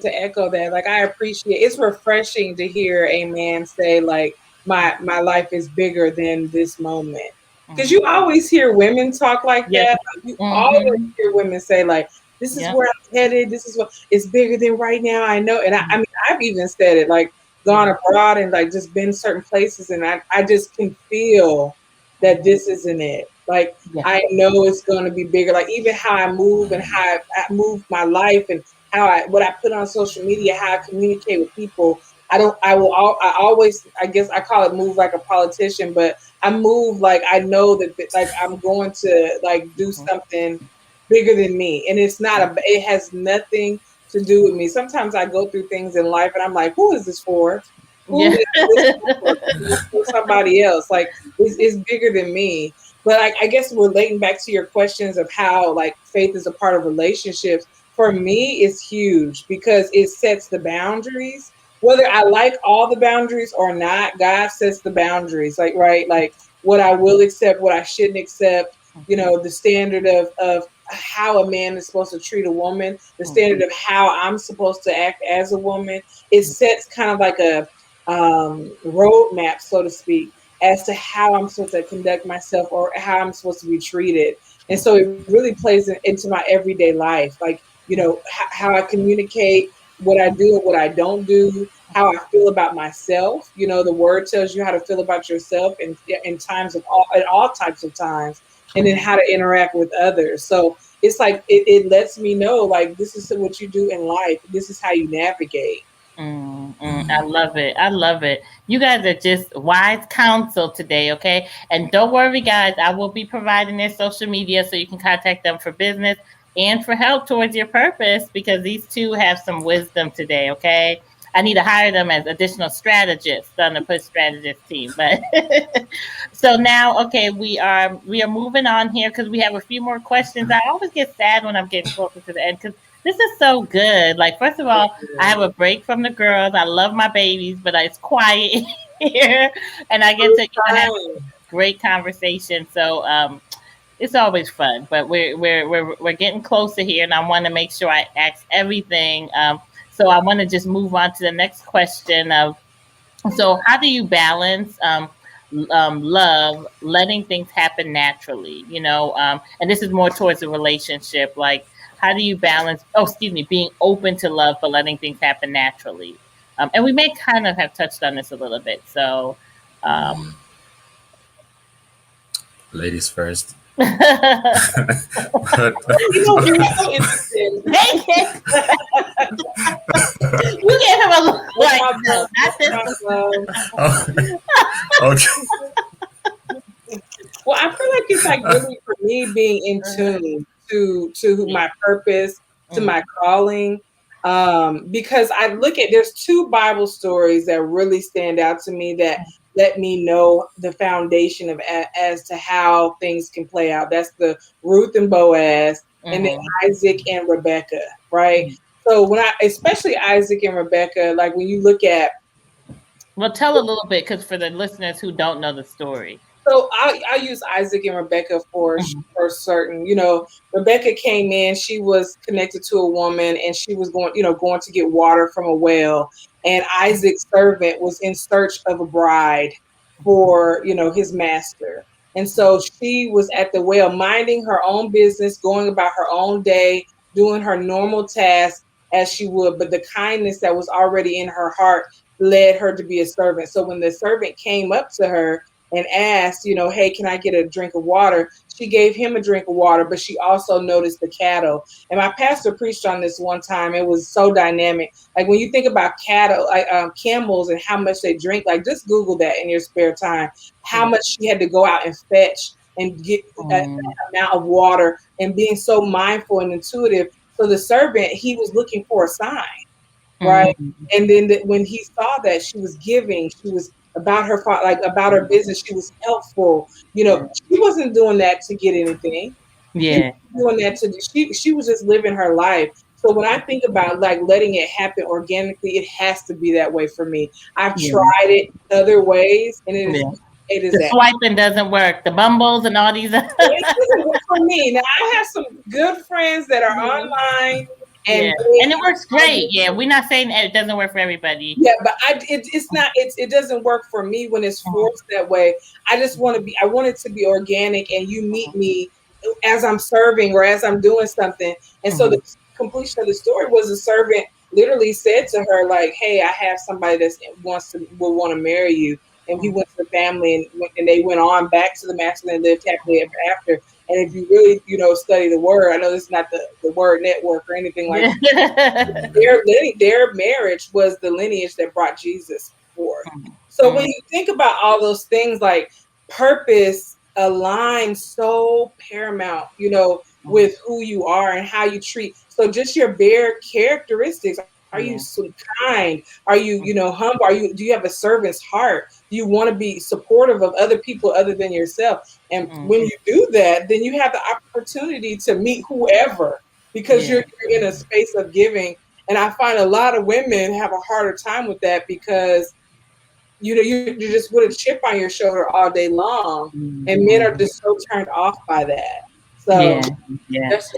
to echo that. Like, I appreciate. It's refreshing to hear a man say, like, my life is bigger than this moment. Because Mhm. you always hear women talk like Yes. that. You always Mm-hmm. hear women say, like, this is Yep. where I'm headed. This is what it's bigger than right now. I know. And I Mhm. mean, I've even said it, like, gone Yeah. abroad and like just been certain places, and I just can feel that this isn't it. Like, Yeah. I know it's going to be bigger. Like, even how I move and how I move my life, and what I put on social media, how I communicate with people. I don't. I always. I guess I call it move like a politician, but I move like I know that like I'm going to like do Mhm. something bigger than me, and it's not a. It has nothing to do with me. Sometimes I go through things in life, and I'm like, who is this for? Who Yeah. is this for? It's for somebody else. Like, it's bigger than me. But I guess relating back to your questions of how like faith is a part of relationships, for me it's huge because it sets the boundaries. Whether I like all the boundaries or not, God sets the boundaries. Like, right, like what I will accept, what I shouldn't accept. The standard of how a man is supposed to treat a woman, the standard of how I'm supposed to act as a woman. It sets kind of like a roadmap, so to speak, as to how I'm supposed to conduct myself or how I'm supposed to be treated. And so it really plays into my everyday life, like, how I communicate, what I do and what I don't do, how I feel about myself. The word tells you how to feel about yourself in times of all types of times, and then how to interact with others. So it's like it lets me know, like, this is what you do in life. This is how you navigate. I love it. I love it. You guys are just wise counsel today, okay? And don't worry, guys. I will be providing their social media so you can contact them for business and for help towards your purpose because these two have some wisdom today, okay? I need to hire them as additional strategists on the push strategist team. But so now, okay, we are moving on here because we have a few more questions. I always get sad when I'm getting closer to the end because this is so good. Like, first of all, I have a break from the girls. I love my babies, but it's quiet here, and I get to have great conversation. So it's always fun. But we're getting closer here, and I want to make sure I ask everything. So I want to just move on to the next question of so, how do you balance love, letting things happen naturally? And this is more towards a relationship. Like, how do you balance? Oh, excuse me, being open to love but letting things happen naturally. And we may kind of have touched on this a little bit. So, Ladies first. Take But, You know, you're so interesting. it. You gave him a look like, no, not this one. okay. Well, I feel like it's like really for me being in tune to my purpose, to my calling. Because I look at there's two Bible stories that really stand out to me that let me know the foundation of as to how things can play out. That's the Ruth and Boaz, and then Isaac and Rebecca, right? So when especially Isaac and Rebecca, like when you look at, Well, tell a little bit, because for the listeners who don't know the story. so I use Isaac and Rebecca for certain. You know, Rebecca came in. She was connected to a woman, and she was going to get water from a well. And Isaac's servant was in search of a bride for his master. And so she was at the well, minding her own business, going about her own day, doing her normal tasks as she would. But the kindness that was already in her heart led her to be a servant. So when the servant came up to her and asked, hey, can I get a drink of water? She gave him a drink of water, but she also noticed the cattle. And my pastor preached on this one time. It was so dynamic. Like when you think about cattle, like camels and how much they drink, like just Google that in your spare time, how much she had to go out and fetch and get that amount of water, and being so mindful and intuitive. So the servant, he was looking for a sign. Right. And then when he saw that she was giving, she was about her, like about her business, she was helpful. She wasn't doing that to get anything. She was doing that she was just living her life. So when I think about like letting it happen organically, it has to be that way for me. I've tried it other ways, and it is the that swiping doesn't work. The Bumbles and all these. it doesn't work for me. Now I have some good friends that are online. And it works great. Yeah, we're not saying that it doesn't work for everybody. Yeah, but it doesn't work for me when it's forced that way. I want it to be organic, and you meet me as I'm serving or as I'm doing something. And so the completion of the story was the servant literally said to her, like, hey, I have somebody that will want to marry you. And he went to the family, and they went on back to the master and lived happily ever after. And if you really, study the word, I know this is not the word network or anything like that. Their marriage was the lineage that brought Jesus forth. So when you think about all those things, like purpose aligns so paramount, with who you are and how you treat. So just your bare characteristics. Are you so kind? Are you, humble? Do you have a servant's heart? Do you want to be supportive of other people other than yourself? And when you do that, then you have the opportunity to meet whoever, because you're in a space of giving. And I find a lot of women have a harder time with that because, you just with a chip on your shoulder all day long, and men are just so turned off by that. So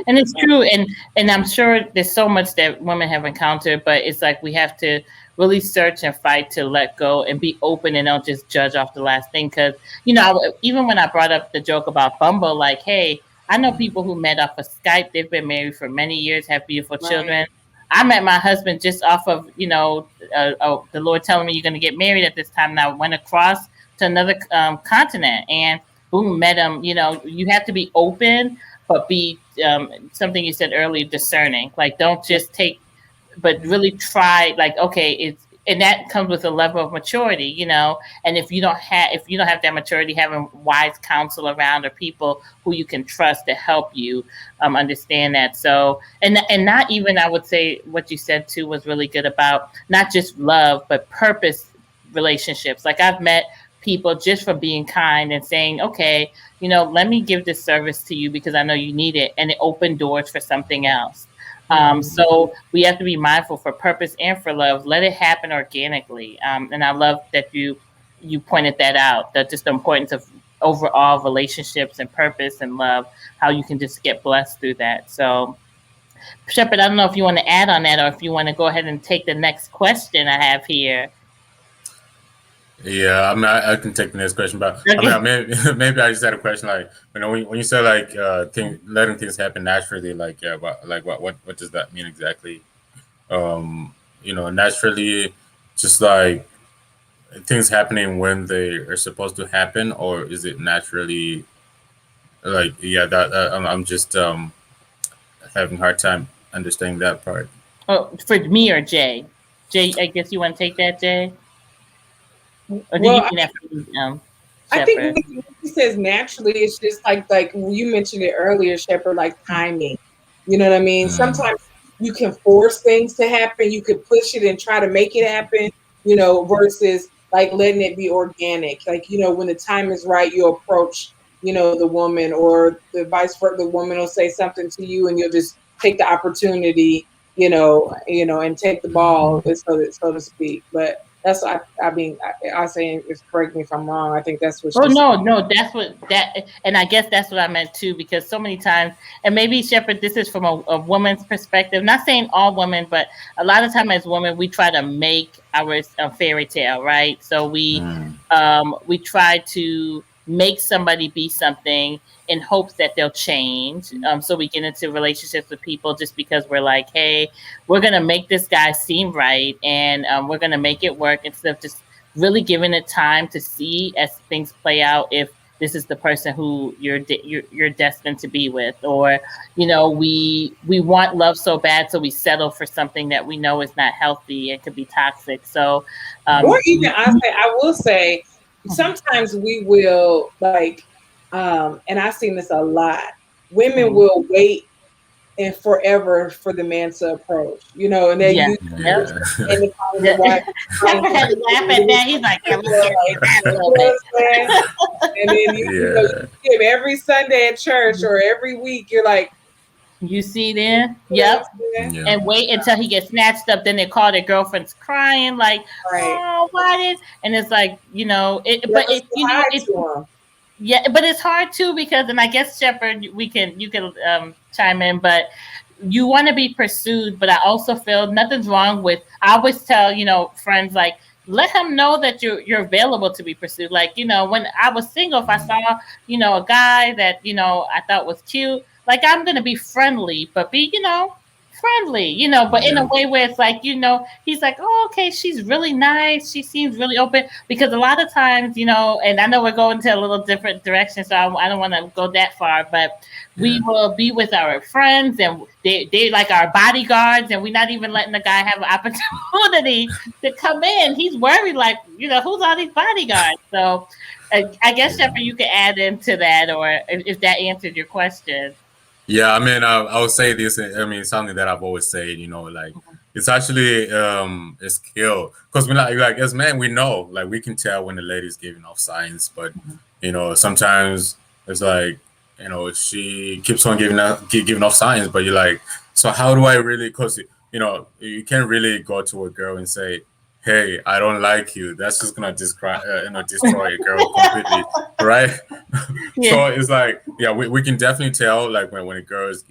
and it's true, and I'm sure there's so much that women have encountered, but it's like we have to really search and fight to let go and be open and don't just judge off the last thing. Because even when I brought up the joke about Bumble, like, hey, I know people who met off of Skype. They've been married for many years, have beautiful children. I met my husband just off of the Lord telling me you're going to get married at this time, and I went across to another continent, and boom, met him. You have to be open, but be something you said earlier, discerning. Like, don't just take, but really try. Like, okay, and that comes with a level of maturity, And if you don't have that maturity, having wise counsel around or people who you can trust to help you understand that. So, and not even, I would say what you said too was really good about not just love, but purpose relationships. Like, I've met people just for being kind and saying, okay, let me give this service to you because I know you need it, and it opened doors for something else. So we have to be mindful for purpose and for love. Let it happen organically. And I love that you pointed that out, that just the importance of overall relationships and purpose and love, how you can just get blessed through that. So, Shepherd, I don't know if you want to add on that or if you want to go ahead and take the next question I have here. Yeah, I can take the next question, but maybe I just had a question. Like, when you say like letting things happen naturally, like what does that mean exactly? Naturally, just like things happening when they are supposed to happen, or is it naturally like yeah that I'm just having a hard time understanding that part. Oh, for me or Jay? Jay, I guess you want to take that, Jay? Or do you Well, mean that for I think Shepherd? when he says naturally, it's just like you mentioned it earlier, Shepard, like timing. You know what I mean? Mm, Sometimes you can force things to happen. You can push it and try to make it happen, versus like letting it be organic. Like, when the time is right, you approach, the woman, or the vice versa. The woman will say something to you and you'll just take the opportunity, and take the ball, so to speak. But that's I mean I say, it's, correct me if I'm wrong. I think that's what Oh she's no, no, that's what that, and I guess that's what I meant too. Because so many times, and maybe Shepherd, this is from a woman's perspective. Not saying all women, but a lot of time as women, we try to make our fairy tale, right? So mm, we try to make somebody be something in hopes that they'll change. So we get into relationships with people just because we're like, hey, we're gonna make this guy seem right, and we're gonna make it work instead of just really giving it time to see as things play out if this is the person who you're destined to be with, or we want love so bad, so we settle for something that we know is not healthy and could be toxic. So or um even I will say sometimes we will like, and I've seen this a lot. Women will wait and forever for the man to approach, and they yeah, use yep. yeah. and the time to Yeah. watch trying Pepper to had to laugh at that. He's like, yeah, we feel get like, that a you little know what bit. I'm saying? And then you Yeah. see him every Sunday at church or every week. You're like, You see you there? know what Yep. I'm saying? Yeah. And wait until he gets snatched up. Then they call their girlfriends crying, like, Right. "Oh, why did?" And it's like, You have but to say hi to him. yeah, but it's hard too because, and I guess Shepard, you can chime in, but you want to be pursued. But I also feel nothing's wrong with. I always tell friends like, let him know that you're available to be pursued. Like when I was single, if I Mm, saw a guy that I thought was cute, like I'm gonna be friendly, but be friendly, but in a yeah. way where it's like, he's like, oh, okay, she's really nice. She seems really open. Because a lot of times, and I know we're going to a little different direction, so I don't want to go that far, but we Yeah. will be with our friends and they like our bodyguards, and we're not even letting the guy have an opportunity to come in. He's worried, like, who's all these bodyguards? So I guess, Yeah. Shepard, you could add into that, or if that answered your question. Yeah, I mean, I would say this. I mean, something that I've always said. Like it's actually a skill because we like as men we know like we can tell when the lady's giving off signs, but sometimes it's like she keeps on giving off signs, but you're like, so how do I really? Because you can't really go to a girl and say, hey, I don't like you. That's just gonna destroy a girl completely, right? Yeah. So it's like, yeah, we can definitely tell like when a girl is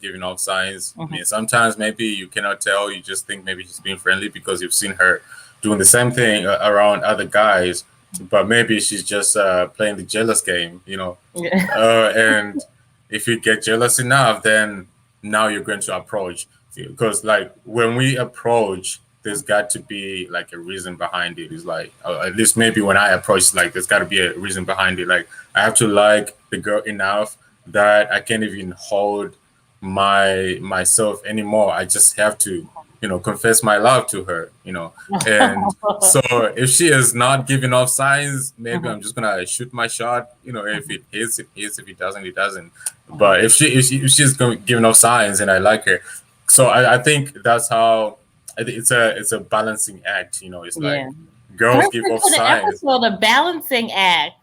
giving off signs. I Mhm. mean, sometimes maybe you cannot tell. You just think maybe she's being friendly because you've seen her doing the same thing around other guys, but maybe she's just playing the jealous game. Yeah. And if you get jealous enough, then now you're going to approach because like when we approach there's got to be like a reason behind it. It's like at least maybe when I approach, like there's got to be a reason behind it. Like I have to like the girl enough that I can't even hold myself anymore. I just have to confess my love to her. And so if she is not giving off signs, maybe Mhm. I'm just gonna shoot my shot. If Mhm. it hits, it hits. If it doesn't, it doesn't. But if she's giving off signs and I like her, so I think that's how I think it's a balancing act. It's like Yeah. girls give Perfect off for the signs. episode, a balancing act.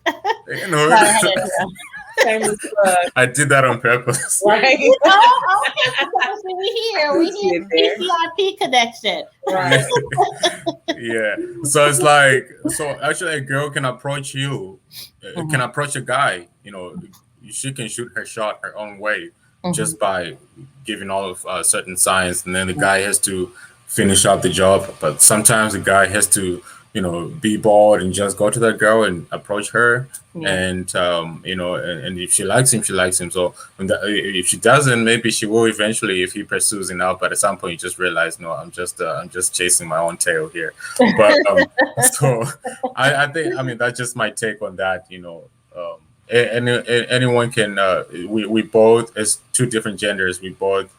You know, Sorry, I had to. Shameless plug, I did that on purpose. right? Oh, okay. So we I here. do We see here. it there. PCRP connection. Right. Yeah. So it's like, so actually, a girl can approach you, can Mhm. approach a guy. She can shoot her shot her own way Mhm. just by giving all of certain signs, and then the guy has to finish up the job. But sometimes the guy has to be bold and just go to that girl and approach her. Yeah. And and if she likes him, she likes him. So if she doesn't, maybe she will eventually if he pursues enough. But at some point, you just realize, no, I'm just chasing my own tail here. But so I think, I mean, that's just my take on that. Anyone can. We both, as two different genders, we both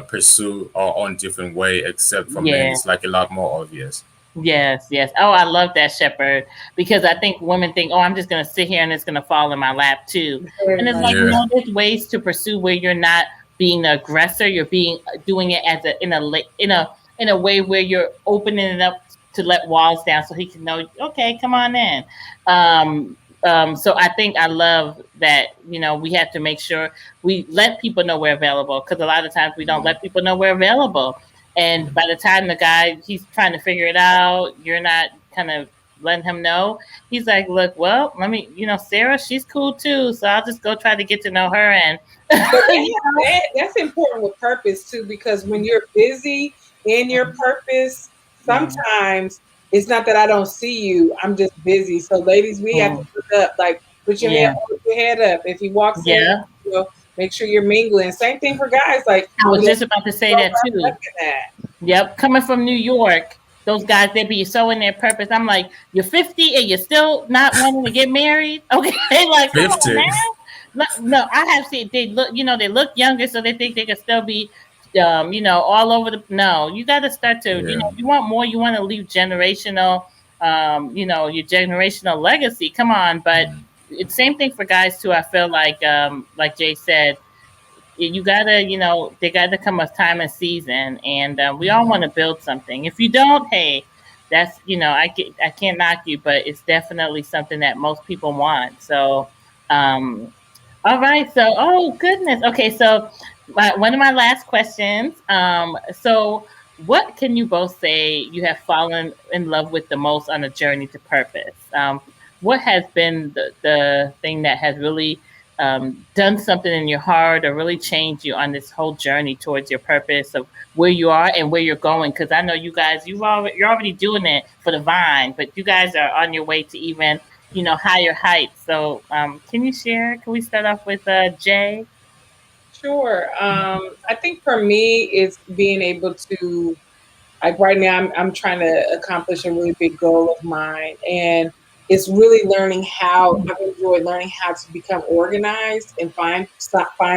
pursue our own different way. Except for men, Yeah. it's like a lot more obvious. Yes, yes. Oh, I love that, Shepherd, because I think women think, oh, I'm just going to sit here and it's going to fall in my lap too. Very And it's much. like, Yeah. no, there's ways to pursue where you're not being the aggressor. You're being doing it as in a way where you're opening it up to let walls down so he can know, okay, come on in. So I think I love that, we have to make sure we let people know we're available because a lot of times we don't let people know we're available. And by the time the guy he's trying to figure it out, you're not kind of letting him know. He's like, look, well, let me, Sarah, she's cool too, so I'll just go try to get to know her. And But that's important with purpose too, because when you're busy in your purpose, sometimes it's not that I don't see you. I'm just busy. So, ladies, we have to look up, like, put Yeah, your head up. If he walks in, yeah. make sure you're mingling. Same thing for guys. Like, I was just about to say so that wrapped too. up in that. Yep, coming from New York, those guys they be so in their purpose. I'm like, you're 50 and you're still not wanting to get married. Okay, like come on 50. now. No, I have seen they look younger, so they think they can still be, all over the. No, you got to start to, Yeah. you want more. You want to leave generational, your generational legacy. Come on, but it's same thing for guys too. I feel like Jay said, you gotta, they gotta come a time and season, and we all want to build something. If you don't, hey, that's I can't knock you, but it's definitely something that most people want. So, all right. So, oh goodness. Okay. So, one of my last questions. So, what can you both say you have fallen in love with the most on a journey to purpose? What has been the thing that has really done something in your heart or really changed you on this whole journey towards your purpose of where you are and where you're going? Because I know you guys, you're already doing it for the vine, but you guys are on your way to even higher heights. So, can you share? Can we start off with Jay? Sure. I think for me, it's being able to, like, right now I'm trying to accomplish a really big goal of mine, and it's really learning how I've enjoyed learning how to become organized and find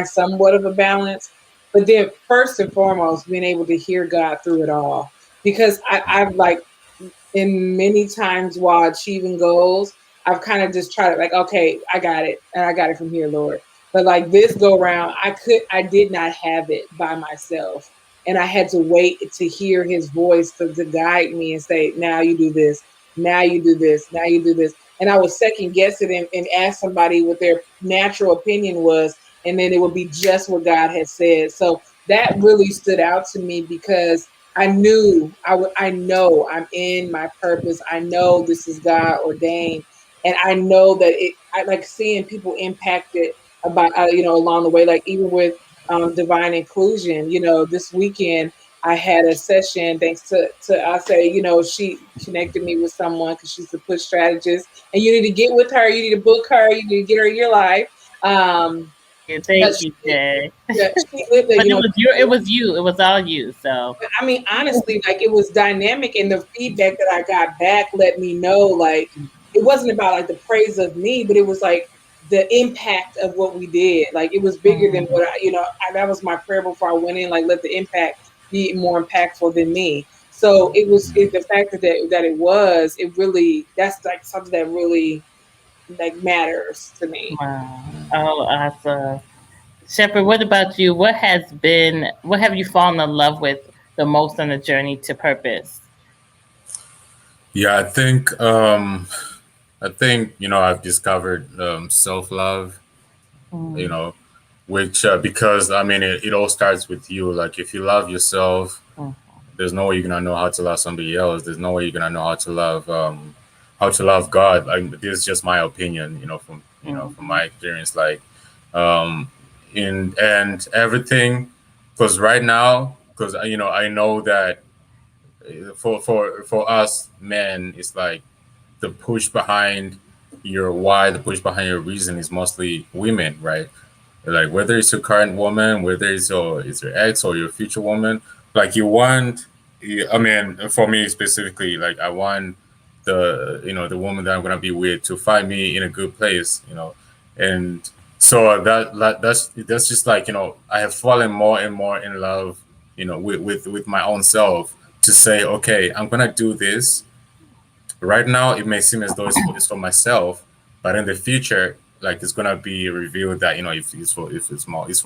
somewhat of a balance. But then first and foremost, being able to hear God through it all, because I've like in many times while achieving goals, I've kind of just tried to, like, okay, I got it, and I got it from here, Lord. But like this go round, I did not have it by myself, and I had to wait to hear His voice to guide me and say, now you do this, now you do this, now you do this, and I would second guess it and ask somebody what their natural opinion was, and then it would be just what God had said. So that really stood out to me because I knew I know I'm in my purpose. I know this is God ordained, and I know that I like seeing people impacted about along the way. Like even with divine inclusion, this weekend I had a session thanks to I say she connected me with someone because she's a push strategist, and you need to get with her. You need to book her. You need to get her in your life. Yeah, But thank you, Jay. she lived But it was you. It was all you. So I mean, honestly, like it was dynamic, and the feedback that I got back let me know, like it wasn't about like the praise of me, but it was like the impact of what we did. Like it was bigger than what that was my prayer before I went in. Like let the impact be more impactful than me. So the fact that it really that's like something that really like matters to me. wow. Oh, awesome. Shepherd, what about you? What have you fallen in love with the most on the journey to purpose? Yeah, I think I've discovered self-love, you Mm, know, which because I mean it all starts with you. Like if you love yourself, mm, there's no way you're gonna know how to love somebody else. There's no way you're gonna know how to love God. Like this is just my opinion, from mm, my experience. Like um, in and everything, because right now, because I know that for us men, it's like the push behind your why, the push behind your reason is mostly women, right? Like whether it's your current woman, whether it's your ex or your future woman, like you want. I mean, for me specifically, like I want the woman that I'm gonna be with to find me in a good place, and so that's just like I have fallen more and more in love, with my own self to say, okay, I'm gonna do this. Right now it may seem as though it's for myself, but in the future, like it's gonna be revealed that if it's for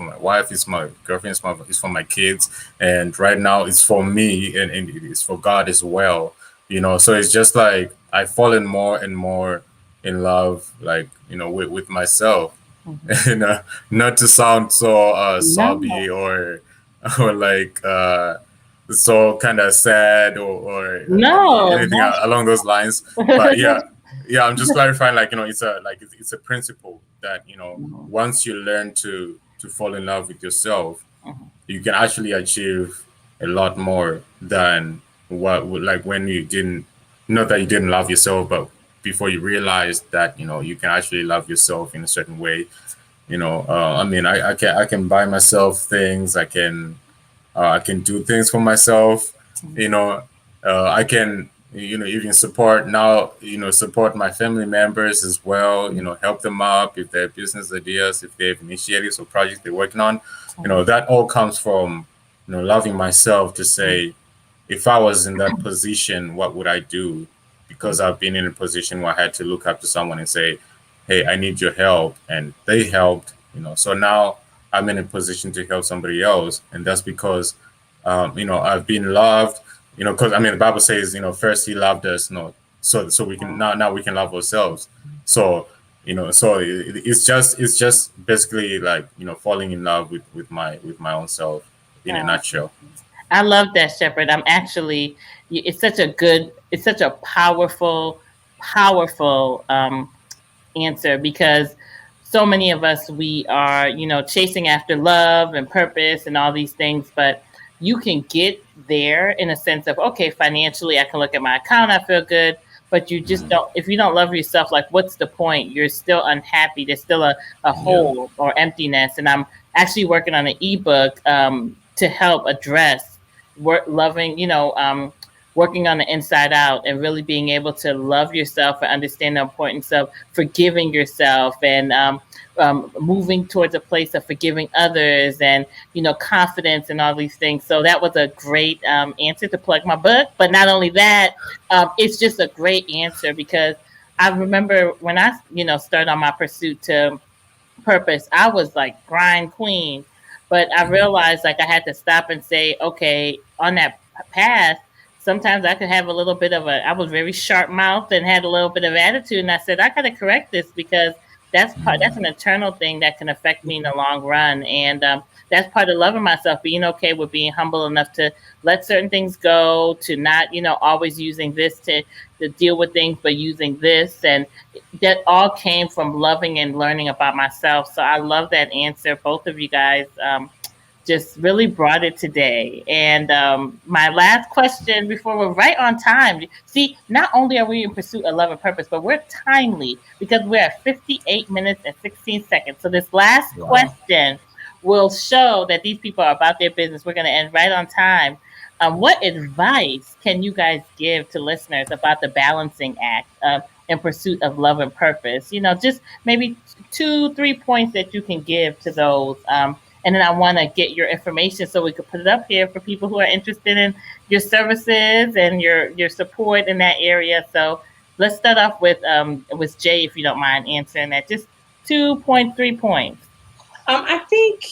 my wife, it's my girlfriend, it's for my kids, and right now it's for me, and it is for God as well. So it's just like I've fallen more and more in love, like with myself. Mhm. And not to sound so No, sobby or like so kind of sad or no, anything along those lines. But yeah, yeah, I'm just clarifying, like it's a principle that no. once you learn to fall in love with yourself, Mhm. you can actually achieve a lot more than like when you didn't, not that you didn't love yourself, but before you realized that you can actually love yourself in a certain way. I mean, I can buy myself things. I can do things for myself. You know, I can even support my family members as well. Help them up if they have business ideas, if they have initiatives or projects they're working on. That all comes from loving myself to say, if I was in that position, what would I do? Because I've been in a position where I had to look up to someone and say, "Hey, I need your help," and they helped. So now I'm in a position to help somebody else, and that's because I've been loved. Because I mean, the Bible says, first He loved us, so we can now we can love ourselves. So it's just basically like falling in love with my own self in a Oh, nutshell. I love that, Shepherd. I'm actually, it's such a powerful, powerful answer, because so many of us, we are, chasing after love and purpose and all these things, but you can get there in a sense of, okay, financially, I can look at my account, I feel good, but you just don't, if you don't love yourself, like, what's the point? You're still unhappy. There's still a Yeah. hole or emptiness. And I'm actually working on an ebook to help address loving, working on the inside out and really being able to love yourself and understand the importance of forgiving yourself, and moving towards a place of forgiving others, and confidence and all these things. So that was a great answer to plug my book. But not only that, it's just a great answer, because I remember when I started on my pursuit to purpose, I was like grind queen. But I realized, like, I had to stop and say, okay, on that path, sometimes I could have a little bit of I was very sharp mouthed and had a little bit of attitude. And I said, I got to correct this, because that's an internal thing that can affect me in the long run. And that's part of loving myself, being okay with being humble enough to let certain things go, to not, always using this to deal with things, but using this. And that all came from loving and learning about myself. So I love that answer. Both of you guys just really brought it today. And my last question before we're right on time. See, not only are we in pursuit of love and purpose, but we're timely, because we're at 58 minutes and 16 seconds. So this last Wow. question will show that these people are about their business. We're going to end right on time. What advice can you guys give to listeners about the balancing act in pursuit of love and purpose? Just maybe 2, 3 points that you can give to those. And then I want to get your information so we could put it up here for people who are interested in your services and your support in that area. So let's start off with Jay, if you don't mind answering that. Just 2.3 points. I think,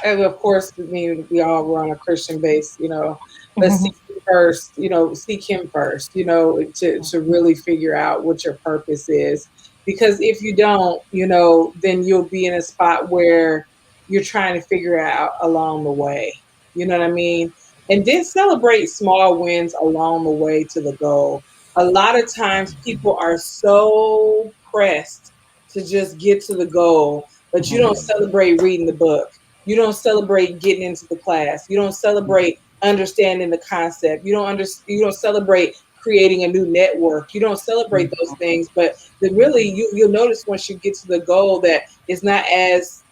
of course, I mean, we all were on a Christian base, but seek him first, seek him first, to really figure out what your purpose is. Because if you don't, then you'll be in a spot where you're trying to figure it out along the way. You know what I mean? And then celebrate small wins along the way to the goal. A lot of times people are so pressed to just get to the goal, but you don't celebrate reading the book. You don't celebrate getting into the class. You don't celebrate understanding the concept. You don't celebrate creating a new network. You don't celebrate those things, but really you'll notice once you get to the goal that it's not as,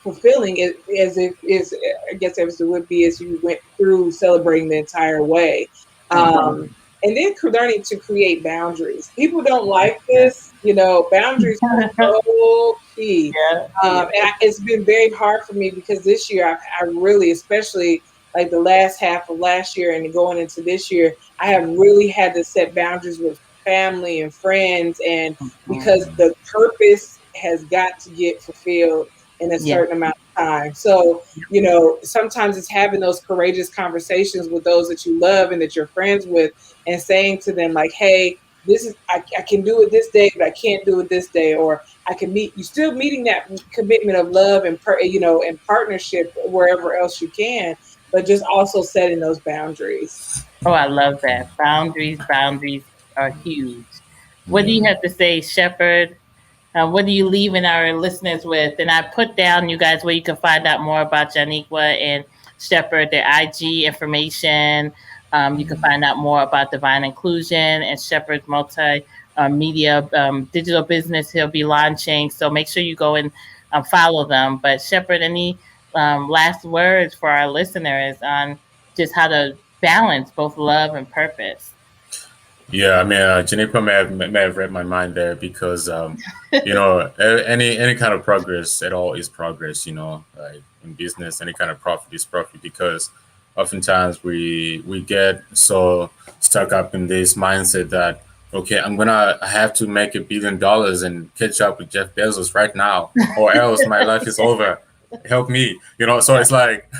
fulfilling as it is, I guess, as it would be as you went through celebrating the entire way. And then learning to create boundaries. People don't like this, boundaries are so key. And it's been very hard for me because this year I really, especially like the last half of last year and going into this year, I have really had to set boundaries with family and friends, and because the purpose has got to get fulfilled in a certain amount of time. So, sometimes it's having those courageous conversations with those that you love and that you're friends with, and saying to them like, hey, I can do it this day, but I can't do it this day. Or I can you still meeting that commitment of love and, and partnership wherever else you can, but just also setting those boundaries. Oh, I love that. Boundaries are huge. What do you have to say, Shepherd? What are you leaving our listeners with? And I put down, you guys, where you can find out more about Johniqua and Shepherd, their IG information. You can find out more about Divine Inclusion and Shepherd's multi-media digital business he'll be launching. So make sure you go and follow them. But Shepherd, any last words for our listeners on just how to balance both love and purpose? Yeah, I mean, Johniqua may have read my mind there because, any kind of progress at all is progress. Like in business, any kind of profit is profit because oftentimes we get so stuck up in this mindset that okay, I have to make $1 billion and catch up with Jeff Bezos right now, or else my life is over. Help me, So it's like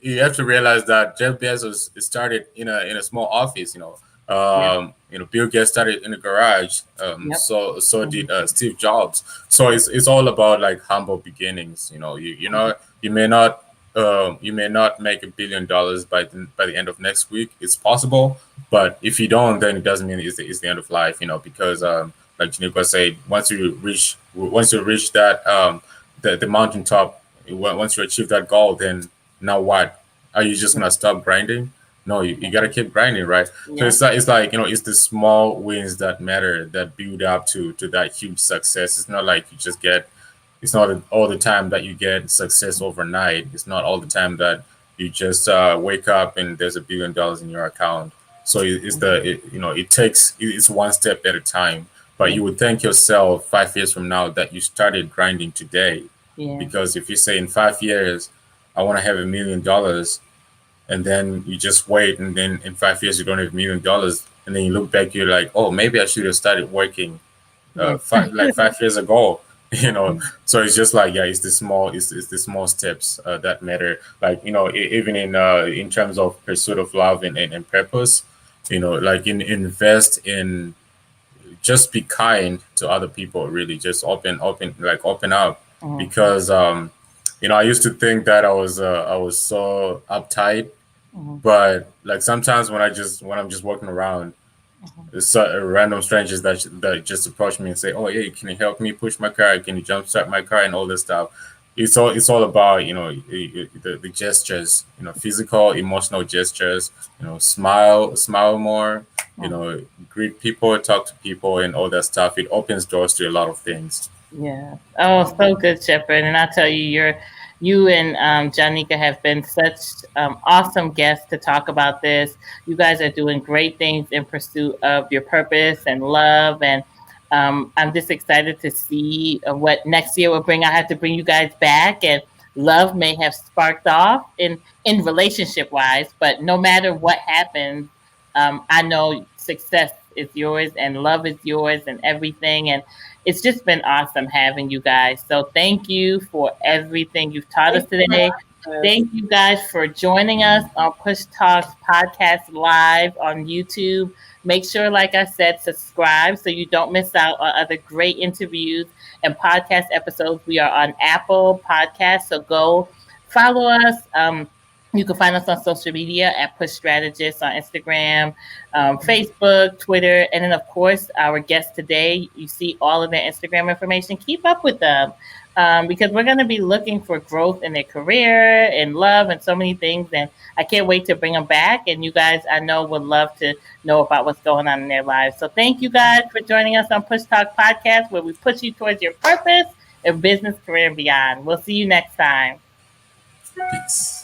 you have to realize that Jeff Bezos started in a small office. Bill Gates started in a garage. So did Steve Jobs. So it's all about like humble beginnings. You may not make $1 billion by the end of next week. It's possible, but if you don't, then it doesn't mean it's the end of life. Because like Johniqua said, once you reach that the mountaintop, once you achieve that goal, then now what? Are you just gonna stop grinding? No, you gotta keep grinding, right? So it's like it's the small wins that matter that build up to that huge success. It's not like you just get. It's not all the time that you get success overnight. It's not all the time that you just wake up and there's $1 billion in your account. So it's one step at a time. But you would thank yourself 5 years from now that you started grinding today. Because if you say in 5 years, I want to have $1 million, and then you just wait, and then in 5 years you don't have $1 million, and then you look back, you're like, oh, maybe I should have started working 5 years ago. So it's just like it's the small steps that matter. Like even in terms of pursuit of love and purpose, like invest in, just be kind to other people. Really, just open up, because I used to think that I was so uptight, but like sometimes when I'm just walking around, there's random strangers that just approach me and say, "Oh, yeah, can you help me push my car? Can you jumpstart my car?" and all this stuff. It's all about the gestures, physical, emotional gestures. Smile more. Greet people, talk to people, and all that stuff. It opens doors to a lot of things. Yeah. Oh, so good, Shepherd. And I tell you, you and Johniqua have been such awesome guests to talk about this. You guys are doing great things in pursuit of your purpose and love. And I'm just excited to see what next year will bring. I have to bring you guys back, and love may have sparked off in relationship wise, but no matter what happens, I know success is yours and love is yours and everything. And it's just been awesome having you guys. So thank you for everything you've taught us today. Thank you guys for joining us on Push Talks Podcast Live on YouTube. Make sure, like I said, subscribe so you don't miss out on other great interviews and podcast episodes. We are on Apple Podcasts, so go follow us. You can find us on social media at Push Strategist on Instagram, Facebook, Twitter, and then, of course, our guests today. You see all of their Instagram information. Keep up with them. because we're going to be looking for growth in their career and love and so many things. And I can't wait to bring them back. And you guys, I know, would love to know about what's going on in their lives. So thank you guys for joining us on Push Talk Podcast, where we push you towards your purpose in business, career, and beyond. We'll see you next time. Peace.